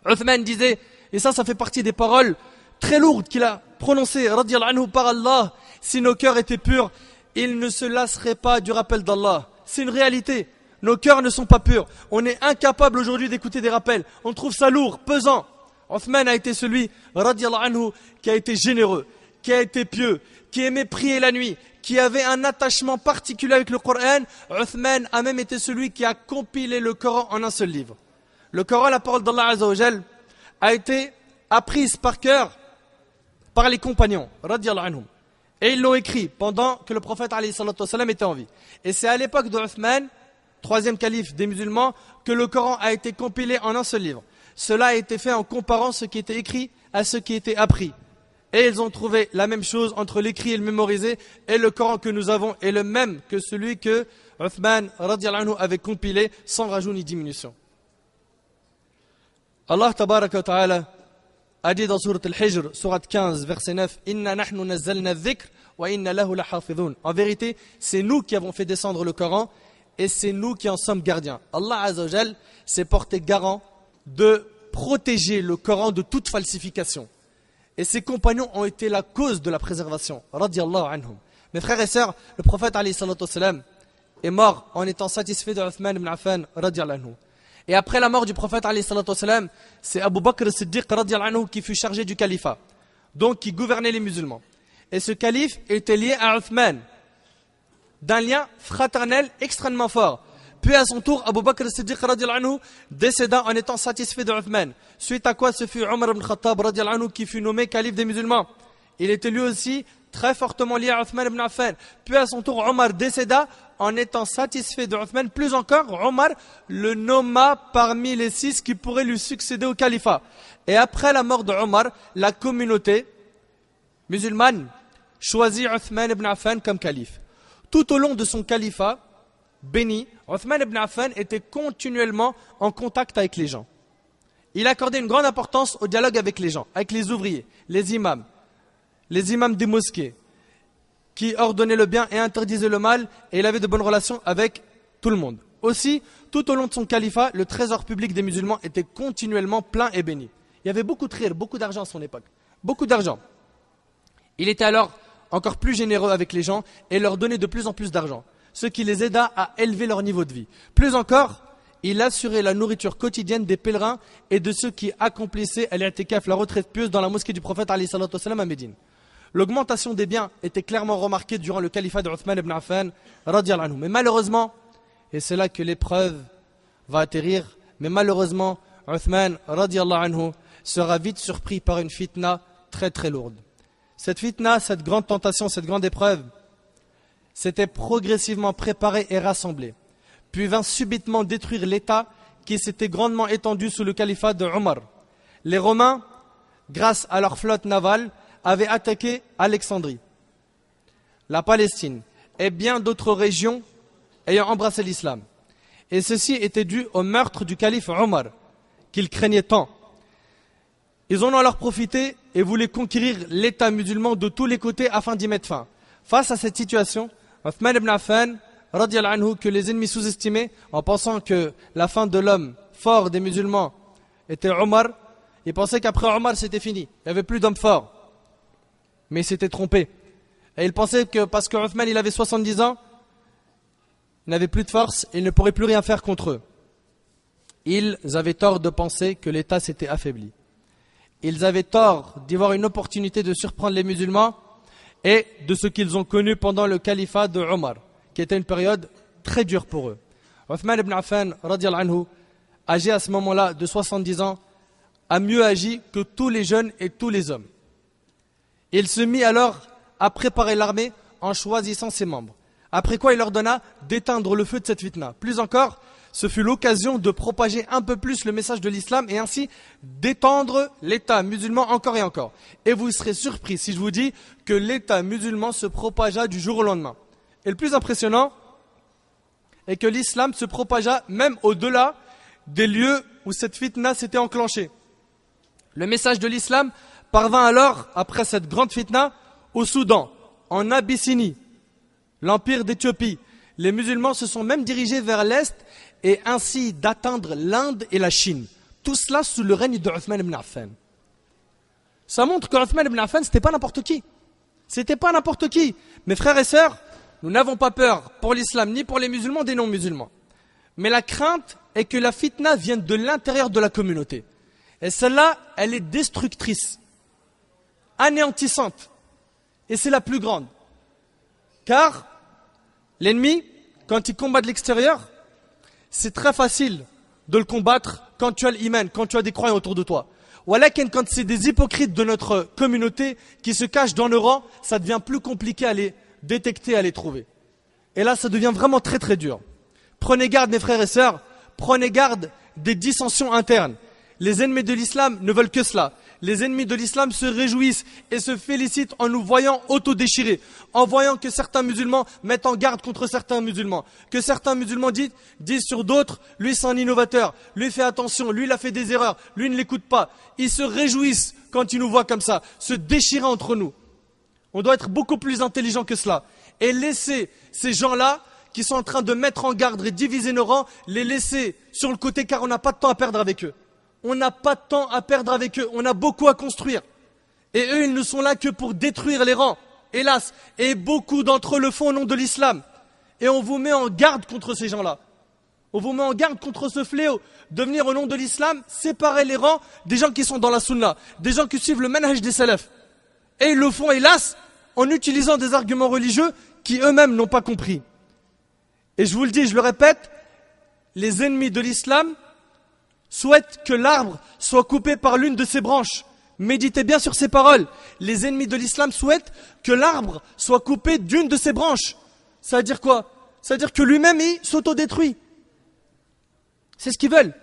Uthman disait, et ça fait partie des paroles très lourdes qu'il a prononcées, radiyallahu anhu, par Allah, si nos cœurs étaient purs, ils ne se lasseraient pas du rappel d'Allah. C'est une réalité. Nos cœurs ne sont pas purs. On est incapable aujourd'hui d'écouter des rappels. On trouve ça lourd, pesant. Othman a été celui, radiyallahu anhu, qui a été généreux, qui a été pieux, qui aimait prier la nuit, qui avait un attachement particulier avec le Coran. Othman a même été celui qui a compilé le Coran en un seul livre. Le Coran, la parole d'Allah Azza wa Jal, a été apprise par cœur par les compagnons, radiyallahu anhum. Et ils l'ont écrit pendant que le prophète alayhi salatu wassalam était en vie. Et c'est à l'époque de Othman, troisième calife des musulmans, que le Coran a été compilé en un seul livre. Cela a été fait en comparant ce qui était écrit à ce qui était appris. Et ils ont trouvé la même chose entre l'écrit et le mémorisé. Et le Coran que nous avons est le même que celui que Uthman radiyallahu anhu avait compilé sans rajout ni diminution. Allah tabaraka wa ta'ala a dit dans sourate Al-Hijr, sourate 15, verset 9, « Inna nahnu nazzalna dhikr wa inna lahu lahafidhun » En vérité, c'est nous qui avons fait descendre le Coran et c'est nous qui en sommes gardiens. Allah Azza wa Jal s'est porté garant de protéger le Coran de toute falsification. Et ses compagnons ont été la cause de la préservation. Radiyallahu anhum. Mes frères et sœurs, le prophète alayhi salatu wassalam est mort en étant satisfait de Uthman ibn Affan radiyallahu anhu. Et après la mort du prophète alayhi salatu wassalam, c'est Abu Bakr as-Siddiq radiyallahu anhu qui fut chargé du califat. Donc qui gouvernait les musulmans. Et ce calife était lié à Uthman, d'un lien fraternel extrêmement fort. Puis à son tour, Abu Bakr as-Siddiq radiyallahu anhu décéda en étant satisfait de Uthman. Suite à quoi ce fut Omar ibn Khattab radiyallahu anhu qui fut nommé calife des musulmans. Il était lui aussi très fortement lié à Uthman ibn Affan. Puis à son tour, Omar décéda en étant satisfait de Uthman. Plus encore, Omar le nomma parmi les 6 qui pourraient lui succéder au califat. Et après la mort de Omar, la communauté musulmane choisit Uthman ibn Affan comme calife. Tout au long de son califat béni, Uthman ibn Affan était continuellement en contact avec les gens. Il accordait une grande importance au dialogue avec les gens, avec les ouvriers, les imams des mosquées, qui ordonnaient le bien et interdisaient le mal, et il avait de bonnes relations avec tout le monde. Aussi, tout au long de son califat, le trésor public des musulmans était continuellement plein et béni. Il y avait beaucoup de khir, beaucoup d'argent à son époque, beaucoup d'argent. Il était alors encore plus généreux avec les gens et leur donnait de plus en plus d'argent, ce qui les aida à élever leur niveau de vie. Plus encore, il assurait la nourriture quotidienne des pèlerins et de ceux qui accomplissaient al-i'tikaf, la retraite pieuse dans la mosquée du prophète alayhi salatu wassalam à Médine. L'augmentation des biens était clairement remarquée durant le califat de Uthman ibn Affan radiyallahu anhu. Mais malheureusement, et c'est là que l'épreuve va atterrir, Mais malheureusement, Uthman radiallahu anhu sera vite surpris par une fitna très très lourde. Cette fitna, cette grande tentation, cette grande épreuve, s'était progressivement préparée et rassemblée, puis vint subitement détruire l'État qui s'était grandement étendu sous le califat de Omar. Les Romains, grâce à leur flotte navale, avaient attaqué Alexandrie, la Palestine et bien d'autres régions ayant embrassé l'islam. Et ceci était dû au meurtre du calife Omar, qu'ils craignaient tant. Ils en ont alors profité et voulaient conquérir l'État musulman de tous les côtés afin d'y mettre fin. Face à cette situation, Uthman ibn Affan, radiallahu anhu, que les ennemis sous-estimaient en pensant que la fin de l'homme fort des musulmans était Omar, ils pensaient qu'après Omar c'était fini, il n'y avait plus d'hommes forts. Mais ils s'étaient trompés. Et ils pensaient que parce que Uthman il avait 70 ans, il n'avait plus de force et il ne pourrait plus rien faire contre eux. Ils avaient tort de penser que l'État s'était affaibli. Ils avaient tort d'y voir une opportunité de surprendre les musulmans et de ce qu'ils ont connu pendant le califat de Omar, qui était une période très dure pour eux. Uthman ibn Affan, radiallahu anhu, âgé à ce moment-là de 70 ans, a mieux agi que tous les jeunes et tous les hommes. Il se mit alors à préparer l'armée en choisissant ses membres. Après quoi, il ordonna d'éteindre le feu de cette fitna. Plus encore, ce fut l'occasion de propager un peu plus le message de l'islam et ainsi d'étendre l'État musulman encore et encore. Et vous serez surpris si je vous dis que l'État musulman se propagea du jour au lendemain. Et le plus impressionnant est que l'islam se propagea même au-delà des lieux où cette fitna s'était enclenchée. Le message de l'islam parvint alors, après cette grande fitna, au Soudan, en Abyssinie, l'empire d'Éthiopie. Les musulmans se sont même dirigés vers l'Est et ainsi d'atteindre l'Inde et la Chine. Tout cela sous le règne de Uthman ibn Affan. Ça montre que Uthman ibn Affan, c'était pas n'importe qui. C'était pas n'importe qui. Mes frères et sœurs, nous n'avons pas peur pour l'islam ni pour les musulmans des non-musulmans. Mais la crainte est que la fitna vienne de l'intérieur de la communauté. Et celle-là, elle est destructrice, anéantissante. Et c'est la plus grande. Car l'ennemi, quand il combat de l'extérieur, c'est très facile de le combattre quand tu as l'iman, quand tu as des croyants autour de toi. Walakin, quand c'est des hypocrites de notre communauté qui se cachent dans nos rangs, ça devient plus compliqué à les détecter, à les trouver. Et là, ça devient vraiment très très dur. Prenez garde, mes frères et sœurs, prenez garde des dissensions internes. Les ennemis de l'islam ne veulent que cela. Les ennemis de l'islam se réjouissent et se félicitent en nous voyant autodéchirés, en voyant que certains musulmans mettent en garde contre certains musulmans, que certains musulmans disent sur d'autres, lui c'est un innovateur, lui fait attention, lui il a fait des erreurs, lui ne l'écoute pas. Ils se réjouissent quand ils nous voient comme ça, se déchirer entre nous. On doit être beaucoup plus intelligent que cela et laisser ces gens-là qui sont en train de mettre en garde et diviser nos rangs, les laisser sur le côté car on n'a pas de temps à perdre avec eux. On n'a pas de temps à perdre avec eux, on a beaucoup à construire. Et eux, ils ne sont là que pour détruire les rangs, hélas. Et beaucoup d'entre eux le font au nom de l'islam. Et on vous met en garde contre ces gens-là. On vous met en garde contre ce fléau. De venir au nom de l'islam, séparer les rangs des gens qui sont dans la sunna, des gens qui suivent le manhaj des salafs. Et ils le font, hélas, en utilisant des arguments religieux qui eux-mêmes n'ont pas compris. Et je vous le dis, je le répète, les ennemis de l'islam souhaitent que l'arbre soit coupé par l'une de ses branches. Méditez bien sur ces paroles. Les ennemis de l'islam souhaitent que l'arbre soit coupé d'une de ses branches. Ça veut dire quoi? Ça veut dire que lui-même, il s'autodétruit. C'est ce qu'ils veulent.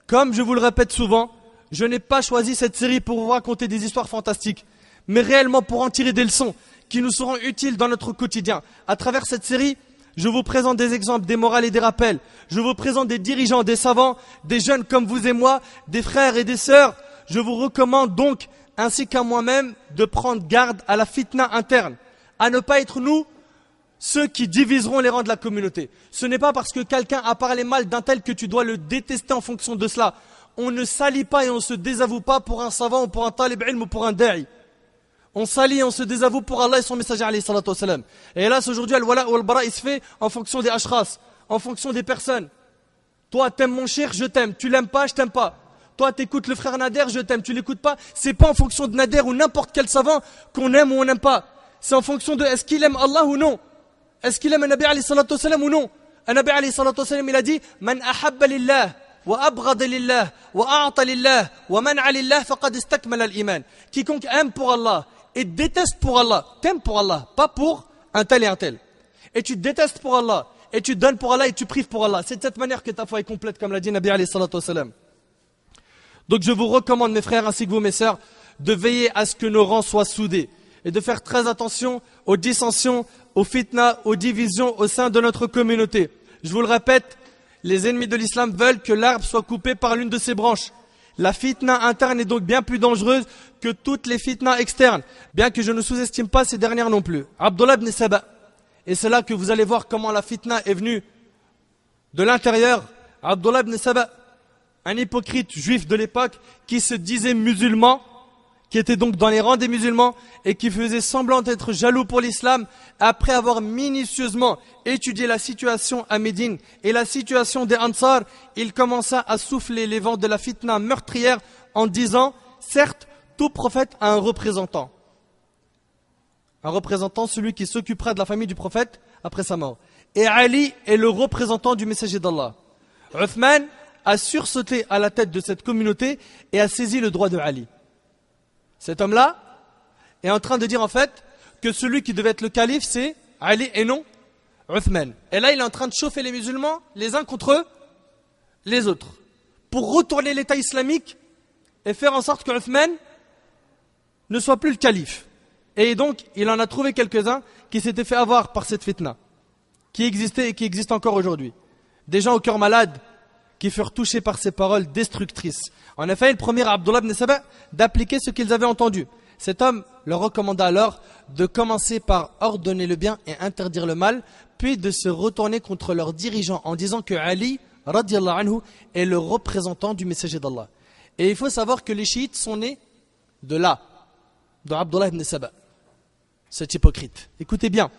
Comme je vous le répète souvent, je n'ai pas choisi cette série pour vous raconter des histoires fantastiques, mais réellement pour en tirer des leçons qui nous seront utiles dans notre quotidien. À travers cette série, je vous présente des exemples, des morales et des rappels. Je vous présente des dirigeants, des savants, des jeunes comme vous et moi, des frères et des sœurs. Je vous recommande donc, ainsi qu'à moi-même, de prendre garde à la fitna interne, à ne pas être nous ceux qui diviseront les rangs de la communauté. Ce n'est pas parce que quelqu'un a parlé mal d'un tel que tu dois le détester en fonction de cela. On ne s'allie pas et on ne se désavoue pas pour un savant ou pour un talib ilm ou pour un da'i. On s'allie et on se désavoue pour Allah et son messager alayhi salatu wassalam. Et hélas aujourd'hui, al-wala ou al-bara, il se fait en fonction des ashras, en fonction des personnes. Toi, t'aimes mon shir, je t'aime. Tu l'aimes pas, je t'aime pas. Toi, t'écoutes le frère Nader, je t'aime. Tu l'écoutes pas. C'est pas en fonction de Nader ou n'importe quel savant qu'on aime ou on n'aime pas. C'est en fonction de est-ce qu'il aime Allah ou non. Est-ce qu'il aime un Nabi alayhi salatu wassalam ou non. Un Nabi alayhi salatu wassalam, il a dit, Man ahabba lillah, وأبغض لله وأعطى لله ومنع لله فقد استكمل الإيمان. Quiconque aime pour Allah et déteste pour Allah, t'aimes pour Allah, pas pour un tel et un tel. Et tu détestes pour Allah, et tu donnes pour Allah et tu prives pour Allah. C'est de cette manière que ta foi est complète, comme l'a dit Nabi alayhi salatu wassalam. Donc je vous recommande, mes frères ainsi que vous, mes sœurs, de veiller à ce que nos rangs soient soudés et de faire très attention aux dissensions, aux fitnas, aux divisions au sein de notre communauté. Je vous le répète, les ennemis de l'islam veulent que l'arbre soit coupé par l'une de ses branches. La fitna interne est donc bien plus dangereuse que toutes les fitnas externes, bien que je ne sous-estime pas ces dernières non plus. Abdullah ibn Saba, et c'est là que vous allez voir comment la fitna est venue de l'intérieur. Abdullah ibn Saba, un hypocrite juif de l'époque qui se disait musulman, qui était donc dans les rangs des musulmans et qui faisait semblant d'être jaloux pour l'islam, après avoir minutieusement étudié la situation à Médine et la situation des Ansar, il commença à souffler les vents de la fitna meurtrière en disant, certes, tout prophète a un représentant. Un représentant, celui qui s'occupera de la famille du prophète après sa mort. Et Ali est le représentant du messager d'Allah. Uthman a sursauté à la tête de cette communauté et a saisi le droit de Ali. Cet homme-là est en train de dire en fait que celui qui devait être le calife c'est Ali et non Uthman. Et là il est en train de chauffer les musulmans les uns contre les autres pour retourner l'État islamique et faire en sorte que Uthman ne soit plus le calife. Et donc il en a trouvé quelques-uns qui s'étaient fait avoir par cette fitna qui existait et qui existe encore aujourd'hui. Des gens au cœur malade qui furent touchés par ces paroles destructrices. En effet, il promit à Abdullah ibn Saba d'appliquer ce qu'ils avaient entendu. Cet homme leur recommanda alors de commencer par ordonner le bien et interdire le mal, puis de se retourner contre leurs dirigeants en disant que Ali, radiyallahu anhu, est le représentant du messager d'Allah. Et il faut savoir que les chiites sont nés de là, de Abdullah ibn Saba, cet hypocrite. Écoutez bien.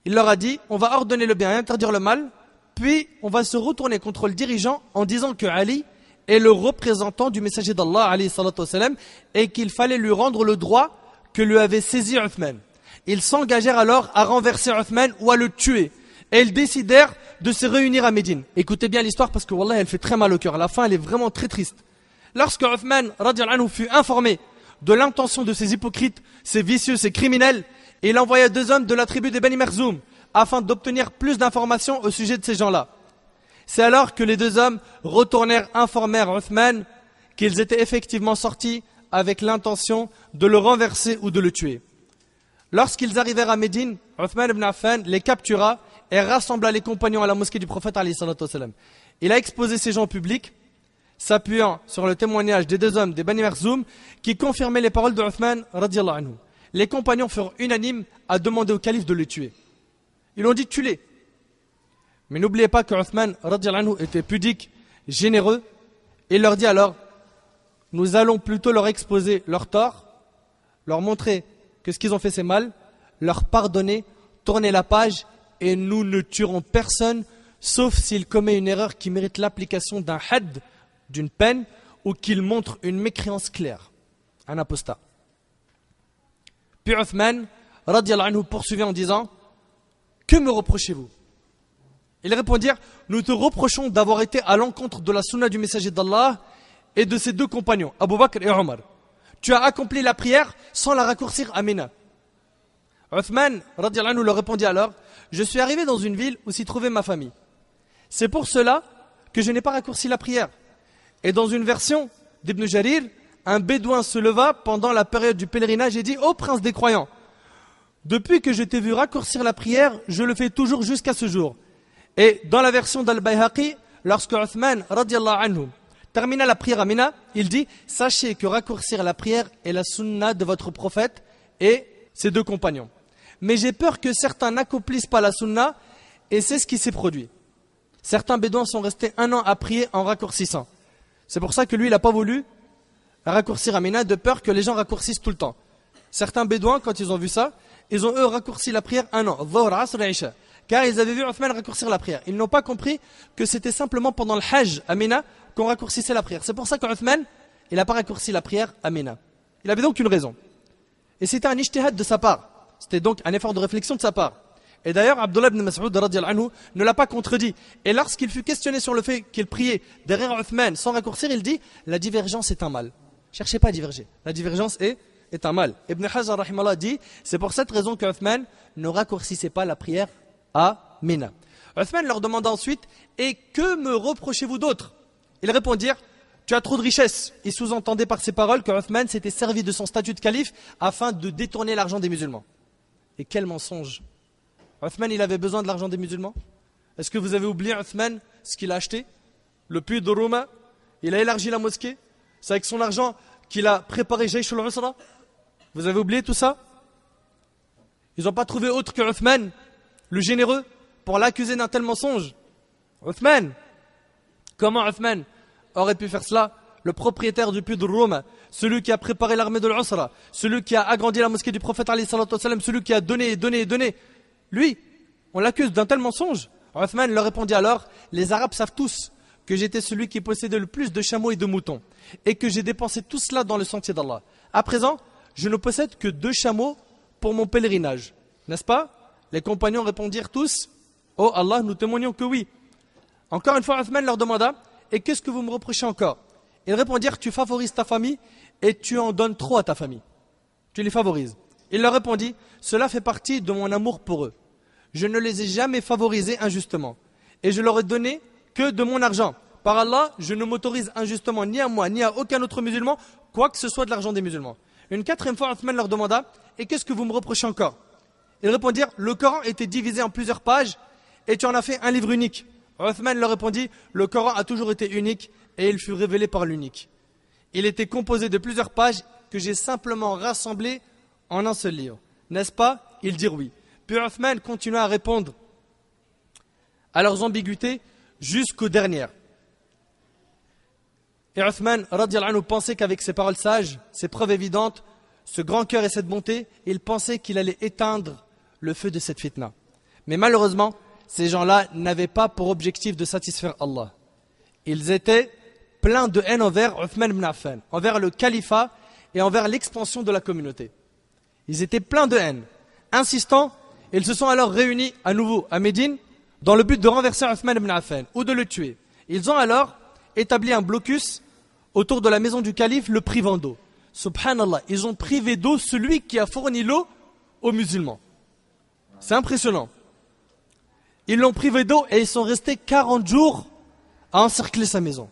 Il leur a dit, on va ordonner le bien et interdire le mal, puis on va se retourner contre le dirigeant en disant que Ali est le représentant du messager d'Allah alayhi salatu wassalam, et qu'il fallait lui rendre le droit que lui avait saisi Uthman. Ils s'engagèrent alors à renverser Uthman ou à le tuer. Et ils décidèrent de se réunir à Médine. Écoutez bien l'histoire parce que wallah elle fait très mal au cœur. La fin elle est vraiment très triste. Lorsque Uthman radiyallahu anhu fut informé de l'intention de ces hypocrites, ces vicieux, ces criminels, il envoya 2 hommes de la tribu des Bani Makhzoum afin d'obtenir plus d'informations au sujet de ces gens-là. C'est alors que les 2 hommes retournèrent informer Uthman qu'ils étaient effectivement sortis avec l'intention de le renverser ou de le tuer. Lorsqu'ils arrivèrent à Médine, Uthman ibn Affan les captura et rassembla les compagnons à la mosquée du prophète alayhi salatu wassalam. Il a exposé ces gens au public, s'appuyant sur le témoignage des 2 hommes des Bani Makhzoum qui confirmaient les paroles de Uthman radiyallahu anhu. Les compagnons furent unanimes à demander au calife de les tuer. Ils ont dit tue-les. Mais n'oubliez pas que Uthman radiyallahu anhu était pudique, généreux. Et il leur dit alors, nous allons plutôt leur exposer leur tort, leur montrer que ce qu'ils ont fait c'est mal, leur pardonner, tourner la page, et nous ne tuerons personne, sauf s'il commet une erreur qui mérite l'application d'un hadd, d'une peine, ou qu'il montre une mécréance claire, un apostat. Puis Uthman radiyallahu anhu poursuivit en disant, que me reprochez-vous? Ils répondirent, nous te reprochons d'avoir été à l'encontre de la sunna du messager d'Allah et de ses 2 compagnons, Abu Bakr et Omar. Tu as accompli la prière sans la raccourcir à Mina. Uthman radiyallahu anhu leur répondit alors, je suis arrivé dans une ville où s'y trouvait ma famille. C'est pour cela que je n'ai pas raccourci la prière. Et dans une version d'Ibn Jarir, un bédouin se leva pendant la période du pèlerinage et dit, ô prince des croyants, depuis que je t'ai vu raccourcir la prière, je le fais toujours jusqu'à ce jour. Et dans la version d'Al-Bayhaqi, lorsque Uthman radiyallahu anhu termina la prière à Mina, il dit, sachez que raccourcir la prière est la sunna de votre prophète et ses 2 compagnons. Mais j'ai peur que certains n'accomplissent pas la sunna, et c'est ce qui s'est produit. Certains bédouins sont restés 1 an à prier en raccourcissant. C'est pour ça que lui, il n'a pas voulu raccourcir à Mina, de peur que les gens raccourcissent tout le temps. Certains bédouins, quand ils ont vu ça, ils ont eux raccourci la prière 1 an, Dhuhr, Asr et Isha, car ils avaient vu Uthman raccourcir la prière. Ils n'ont pas compris que c'était simplement pendant le Hajj à Mina qu'on raccourcissait la prière. C'est pour ça qu'Uthman, il n'a pas raccourci la prière à Mina. Il avait donc une raison. Et c'était un ijtihad de sa part. C'était donc un effort de réflexion de sa part. Et d'ailleurs, Abdullah ibn Mas'ud radiyallahu anhu ne l'a pas contredit. Et lorsqu'il fut questionné sur le fait qu'il priait derrière Uthman sans raccourcir, il dit la divergence est un mal. Cherchez pas à diverger. La divergence est un mal. Ibn Hajar rahimallah dit c'est pour cette raison que Uthman ne raccourcissait pas la prière à Mina. Uthman leur demanda ensuite et que me reprochez-vous d'autre? Ils répondirent tu as trop de richesses. Il sous-entendait par ces paroles que Uthman s'était servi de son statut de calife afin de détourner l'argent des musulmans. Et quel mensonge! Uthman, il avait besoin de l'argent des musulmans? Est-ce que vous avez oublié Uthman, ce qu'il a acheté? Le puits de Rouma, il a élargi la mosquée. C'est avec son argent qu'il a préparé Jaysh al-Usra. Vous avez oublié tout ça? Ils n'ont pas trouvé autre que Uthman, le généreux, pour l'accuser d'un tel mensonge. Uthman, comment Uthman aurait pu faire cela? Le propriétaire du puits de Rouma, celui qui a préparé l'armée de l'Usra, celui qui a agrandi la mosquée du prophète alayhi salatu wassalam, celui qui a donné. Lui, on l'accuse d'un tel mensonge. Uthman leur répondit alors les Arabes savent tous que j'étais celui qui possédait le plus de chameaux et de moutons et que j'ai dépensé tout cela dans le sentier d'Allah. À présent, je ne possède que 2 chameaux pour mon pèlerinage. N'est-ce pas? Les compagnons répondirent tous oh Allah, nous témoignons que oui. Encore une fois, Uthman leur demanda et qu'est-ce que vous me reprochez encore? Ils répondirent tu favorises ta famille et tu en donnes trop à ta famille. Tu les favorises. Il leur répondit cela fait partie de mon amour pour eux. Je ne les ai jamais favorisés injustement. Et je leur ai donné que de mon argent. Par Allah, je ne m'autorise injustement ni à moi, ni à aucun autre musulman, quoi que ce soit de l'argent des musulmans. Une 4e fois, Uthman leur demanda et qu'est-ce que vous me reprochez encore? Ils répondirent le Coran était divisé en plusieurs pages et tu en as fait un livre unique. Uthman leur répondit le Coran a toujours été unique et il fut révélé par l'unique. Il était composé de plusieurs pages que j'ai simplement rassemblées en un seul livre. N'est-ce pas? Ils dirent oui. Puis Uthman continua à répondre à leurs ambiguïtés jusqu'aux dernières. Et Uthman radiyallahu anhu pensait qu'avec ses paroles sages, ses preuves évidentes, ce grand cœur et cette bonté, il pensait qu'il allait éteindre le feu de cette fitna. Mais malheureusement, ces gens-là n'avaient pas pour objectif de satisfaire Allah. Ils étaient pleins de haine envers Uthman ibn Affan, envers le califat et envers l'expansion de la communauté. Ils étaient pleins de haine. Insistants, ils se sont alors réunis à nouveau à Médine dans le but de renverser Uthman ibn Affan ou de le tuer. Ils ont alors établi un blocus autour de la maison du calife, le privant d'eau. Subhanallah, ils ont privé d'eau celui qui a fourni l'eau aux musulmans. C'est impressionnant. Ils l'ont privé d'eau et ils sont restés 40 jours à encercler sa maison.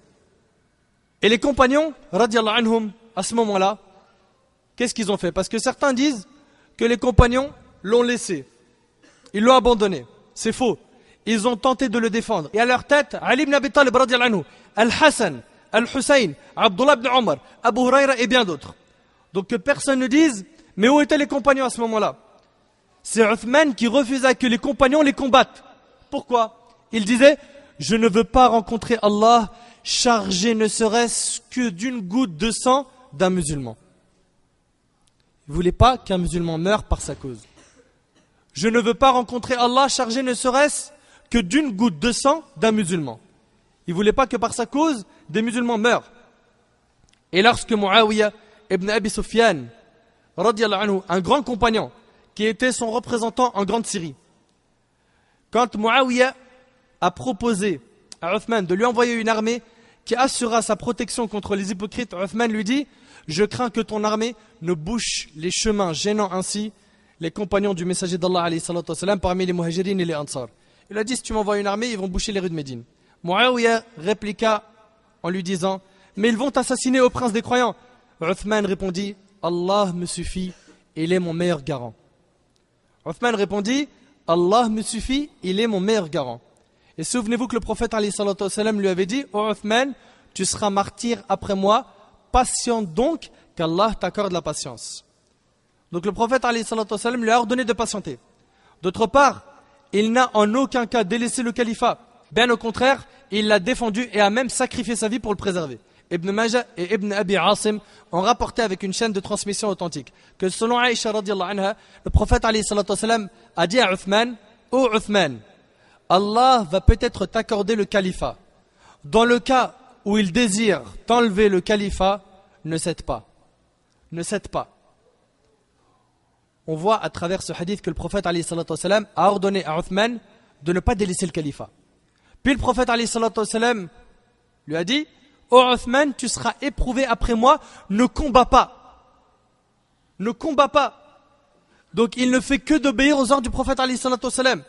Et les compagnons, radiyallahu anhum, à ce moment-là, qu'est-ce qu'ils ont fait? Parce que certains disent que les compagnons l'ont laissé. Ils l'ont abandonné. C'est faux. Ils ont tenté de le défendre. Et à leur tête, Ali ibn Abi Talib, radiyallahu anhu, Al-Hassan, Al-Hussein, Abdullah ibn Omar, Abu Huraira et bien d'autres. Donc que personne ne dise, mais où étaient les compagnons à ce moment-là? C'est Uthman qui refusa que les compagnons les combattent. Pourquoi? Il disait, je ne veux pas rencontrer Allah chargé ne serait-ce que d'une goutte de sang d'un musulman. Il ne voulait pas qu'un musulman meure par sa cause. Je ne veux pas rencontrer Allah chargé ne serait-ce que d'une goutte de sang d'un musulman. Il ne voulait pas que par sa cause, des musulmans meurent. Et lorsque Muawiyah ibn Abi Sufyan, radiyallahu anhu, un grand compagnon, qui était son représentant en Grande Syrie, quand Muawiyah a proposé à Uthman de lui envoyer une armée qui assurera sa protection contre les hypocrites, Uthman lui dit « Je crains que ton armée ne bouche les chemins, gênant ainsi les compagnons du messager d'Allah alayhi salatu wassalam, parmi les muhajirin et les ansar. » Il a dit « Si tu m'envoies une armée, ils vont boucher les rues de Médine. » Muawiyah répliqua en lui disant « Mais ils vont assassiner au prince des croyants. » Uthman répondit « Allah me suffit, il est mon meilleur garant. » Uthman répondit « Allah me suffit, il est mon meilleur garant. » Et souvenez-vous que le prophète alayhi salatu wassalam lui avait dit « Oh Uthman, tu seras martyr après moi, patiente donc qu'Allah t'accorde la patience. » Donc le prophète alayhi salatu wassalam lui a ordonné de patienter. D'autre part, il n'a en aucun cas délaissé le califat. Bien au contraire, il l'a défendu et a même sacrifié sa vie pour le préserver. Ibn Majah et Ibn Abi Asim ont rapporté avec une chaîne de transmission authentique que selon Aïcha radiyallahu anha, le prophète alayhi salatu wassalam a dit à Uthman « Oh Uthman, Allah va peut-être t'accorder le califat. Dans le cas où il désire t'enlever le califat, ne cède pas. Ne cède pas. » on voit à travers ce hadith que le prophète alayhi salatu wassalam a ordonné à Uthman de ne pas délaisser le califat. Puis le prophète alayhi salatu wassalam lui a dit: ô Uthman, tu seras éprouvé après moi, ne combats pas. Ne combats pas. Donc il ne fait que d'obéir aux ordres du prophète alayhi salatu wassalam.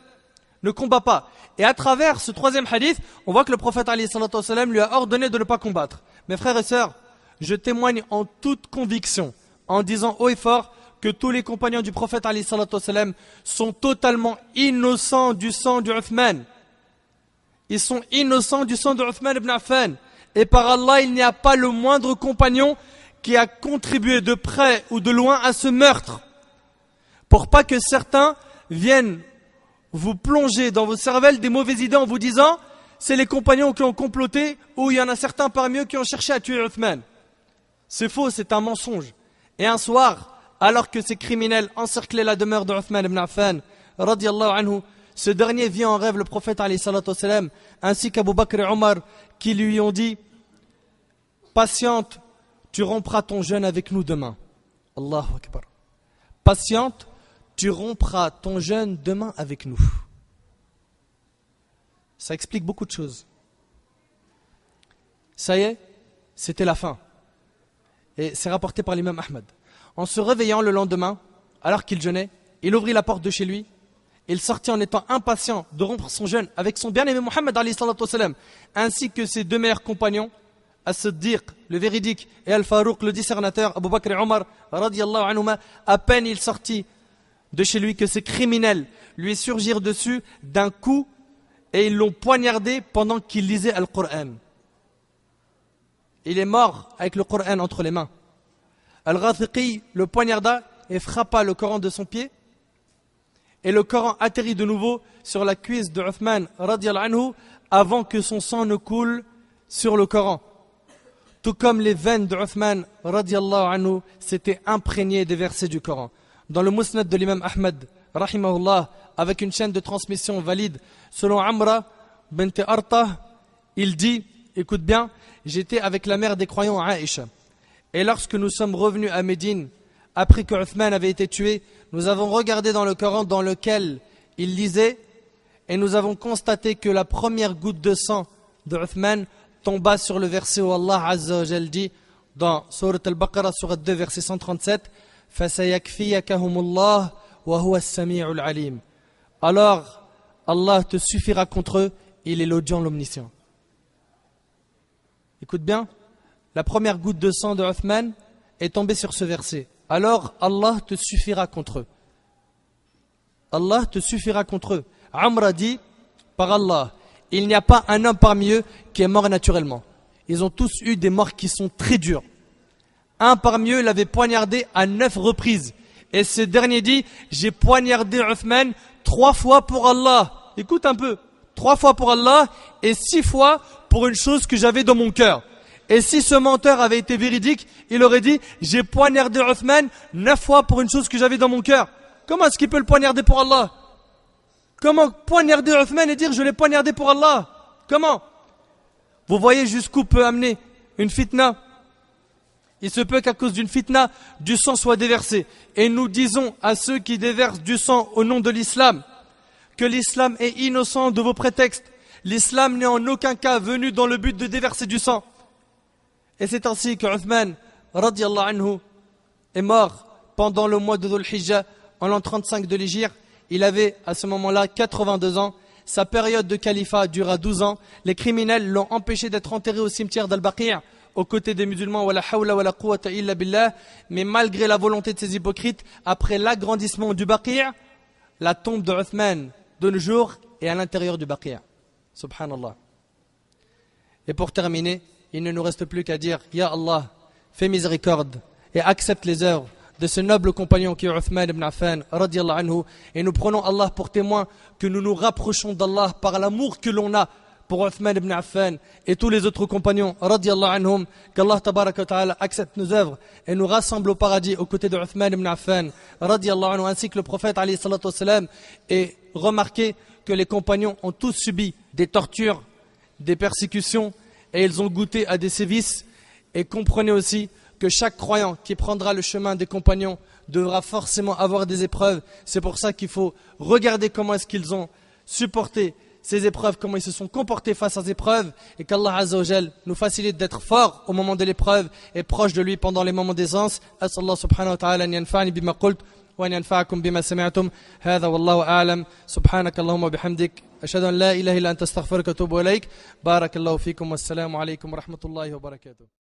Ne combat pas. Et à travers ce troisième hadith, on voit que le prophète alayhi salatu wassalam lui a ordonné de ne pas combattre. Mes frères et sœurs, je témoigne en toute conviction, en disant haut et fort, que tous les compagnons du prophète alayhi salatu wassalam sont totalement innocents du sang du Uthman. Ils sont innocents du sang de Uthman ibn Affan. Et par Allah, il n'y a pas le moindre compagnon qui a contribué de près ou de loin à ce meurtre. Pour pas que certains viennent vous plonger dans vos cervelles des mauvaises idées en vous disant: c'est les compagnons qui ont comploté, ou il y en a certains parmi eux qui ont cherché à tuer Uthman. C'est faux, c'est un mensonge. Et un soir, alors que ces criminels encerclaient la demeure de Uthman ibn Affan, radiyallahu anhu, ce dernier vit en rêve le prophète alayhi salatu wassalam, ainsi qu'Abu Bakr et Omar, qui lui ont dit: patiente, tu rompras ton jeûne avec nous demain. Allahu Akbar. Patiente, tu rompras ton jeûne demain avec nous. Ça explique beaucoup de choses. Ça y est, c'était la fin. Et c'est rapporté par l'imam Ahmad. En se réveillant le lendemain, alors qu'il jeûnait, il ouvrit la porte de chez lui. Il sortit en étant impatient de rompre son jeûne avec son bien-aimé Mohammed alayhi salatu wassalam, ainsi que ses deux meilleurs compagnons, As-Siddiq, le véridique, et Al-Farouq, le discernateur, Abu Bakr et Omar, radiyallahu anhuma. À peine il sortit de chez lui que ces criminels lui surgirent dessus d'un coup et ils l'ont poignardé pendant qu'il lisait Al-Qur'an. Il est mort avec le Qur'an entre les mains. Al-Ghathiqi le poignarda et frappa le Coran de son pied. Et le Coran atterrit de nouveau sur la cuisse de Uthman radiyallahu anhu avant que son sang ne coule sur le Coran. Tout comme les veines de Uthman radiyallahu anhu s'étaient imprégnées des versets du Coran. Dans le Musnad de l'imam Ahmad, rahimahullah, avec une chaîne de transmission valide, selon Amra bint Arta, il dit, écoute bien, j'étais avec la mère des croyants Aïcha. Et lorsque nous sommes revenus à Médine, après que Uthman avait été tué, nous avons regardé dans le Coran dans lequel il lisait et nous avons constaté que la première goutte de sang de Uthman tomba sur le verset où Allah Azza wa Jal dit dans Surat Al-Baqarah, Surat 2, verset 137, فَسَيَكْفِيَكَهُمُ اللَّهُ وَهُوَ السَّمِيعُ الْعَلِيمُ. Alors, Allah te suffira contre eux, il est l'audient, l'omniscient. Écoute bien, la première goutte de sang de Uthman est tombée sur ce verset. Alors Allah te suffira contre eux. Allah te suffira contre eux. Amr dit, par Allah, il n'y a pas un homme parmi eux qui est mort naturellement. Ils ont tous eu des morts qui sont très dures. Un parmi eux l'avait poignardé à 9 reprises. Et ce dernier dit, j'ai poignardé Uthman 3 fois pour Allah. Écoute un peu. 3 fois pour Allah et 6 fois pour une chose que j'avais dans mon cœur. Et si ce menteur avait été véridique, il aurait dit, j'ai poignardé Uthman 9 fois pour une chose que j'avais dans mon cœur. Comment est-ce qu'il peut le poignarder pour Allah? Comment poignarder Uthman et dire, je l'ai poignardé pour Allah? Comment? Vous voyez jusqu'où peut amener une fitna? Il se peut qu'à cause d'une fitna, du sang soit déversé. Et nous disons à ceux qui déversent du sang au nom de l'islam, que l'islam est innocent de vos prétextes. L'islam n'est en aucun cas venu dans le but de déverser du sang. Et c'est ainsi que Uthman, radiyallahu anhu, est mort pendant le mois de Dhul Hijjah, en l'an 35 de l'Hégire. Il avait à ce moment-là 82 ans. Sa période de califat dura 12 ans. Les criminels l'ont empêché d'être enterré au cimetière d'Al-Baqi' aux côtés des musulmans, wala hawla wala quwwata illa billah. Mais malgré la volonté de ces hypocrites, après l'agrandissement du Baqi', la tombe de Uthman de nos jours est à l'intérieur du Baqi'. Subhanallah. Et pour terminer, il ne nous reste plus qu'à dire, Ya Allah, fais miséricorde et accepte les œuvres de ce noble compagnon qui est Uthman ibn Affan, radiyallahu anhu. Et nous prenons Allah pour témoin que nous nous rapprochons d'Allah par l'amour que l'on a pour Uthman ibn Affan et tous les autres compagnons, radiyallahu anhum. Qu'Allah tabaraka wa ta'ala accepte nos œuvres et nous rassemble au paradis aux côtés de Uthman ibn Affan, radiyallahu anhu, ainsi que le prophète alayhi salatu wassalam. Et remarquez que les compagnons ont tous subi des tortures, des persécutions, et ils ont goûté à des sévices. Et comprenez aussi que chaque croyant qui prendra le chemin des compagnons devra forcément avoir des épreuves. C'est pour ça qu'il faut regarder comment est-ce qu'ils ont supporté ces épreuves, comment ils se sont comportés face aux épreuves, et qu'Allah Azza wa Jal nous facilite d'être forts au moment de l'épreuve et proche de lui pendant les moments d'aisance. As'Allah subhanahu wa ta'ala an yanfa'ani bima qult wa an yanfa'akum bima sami'tum. Hadha wallahu a'lam. Subhanaka Allahumma bihamdik. Ashhadu an la ilaha illa anta astaghfiruka wa atubu ilayk. Barakallahu fikum. Wassalamu alaykum wa rahmatullahi wa barakatuh.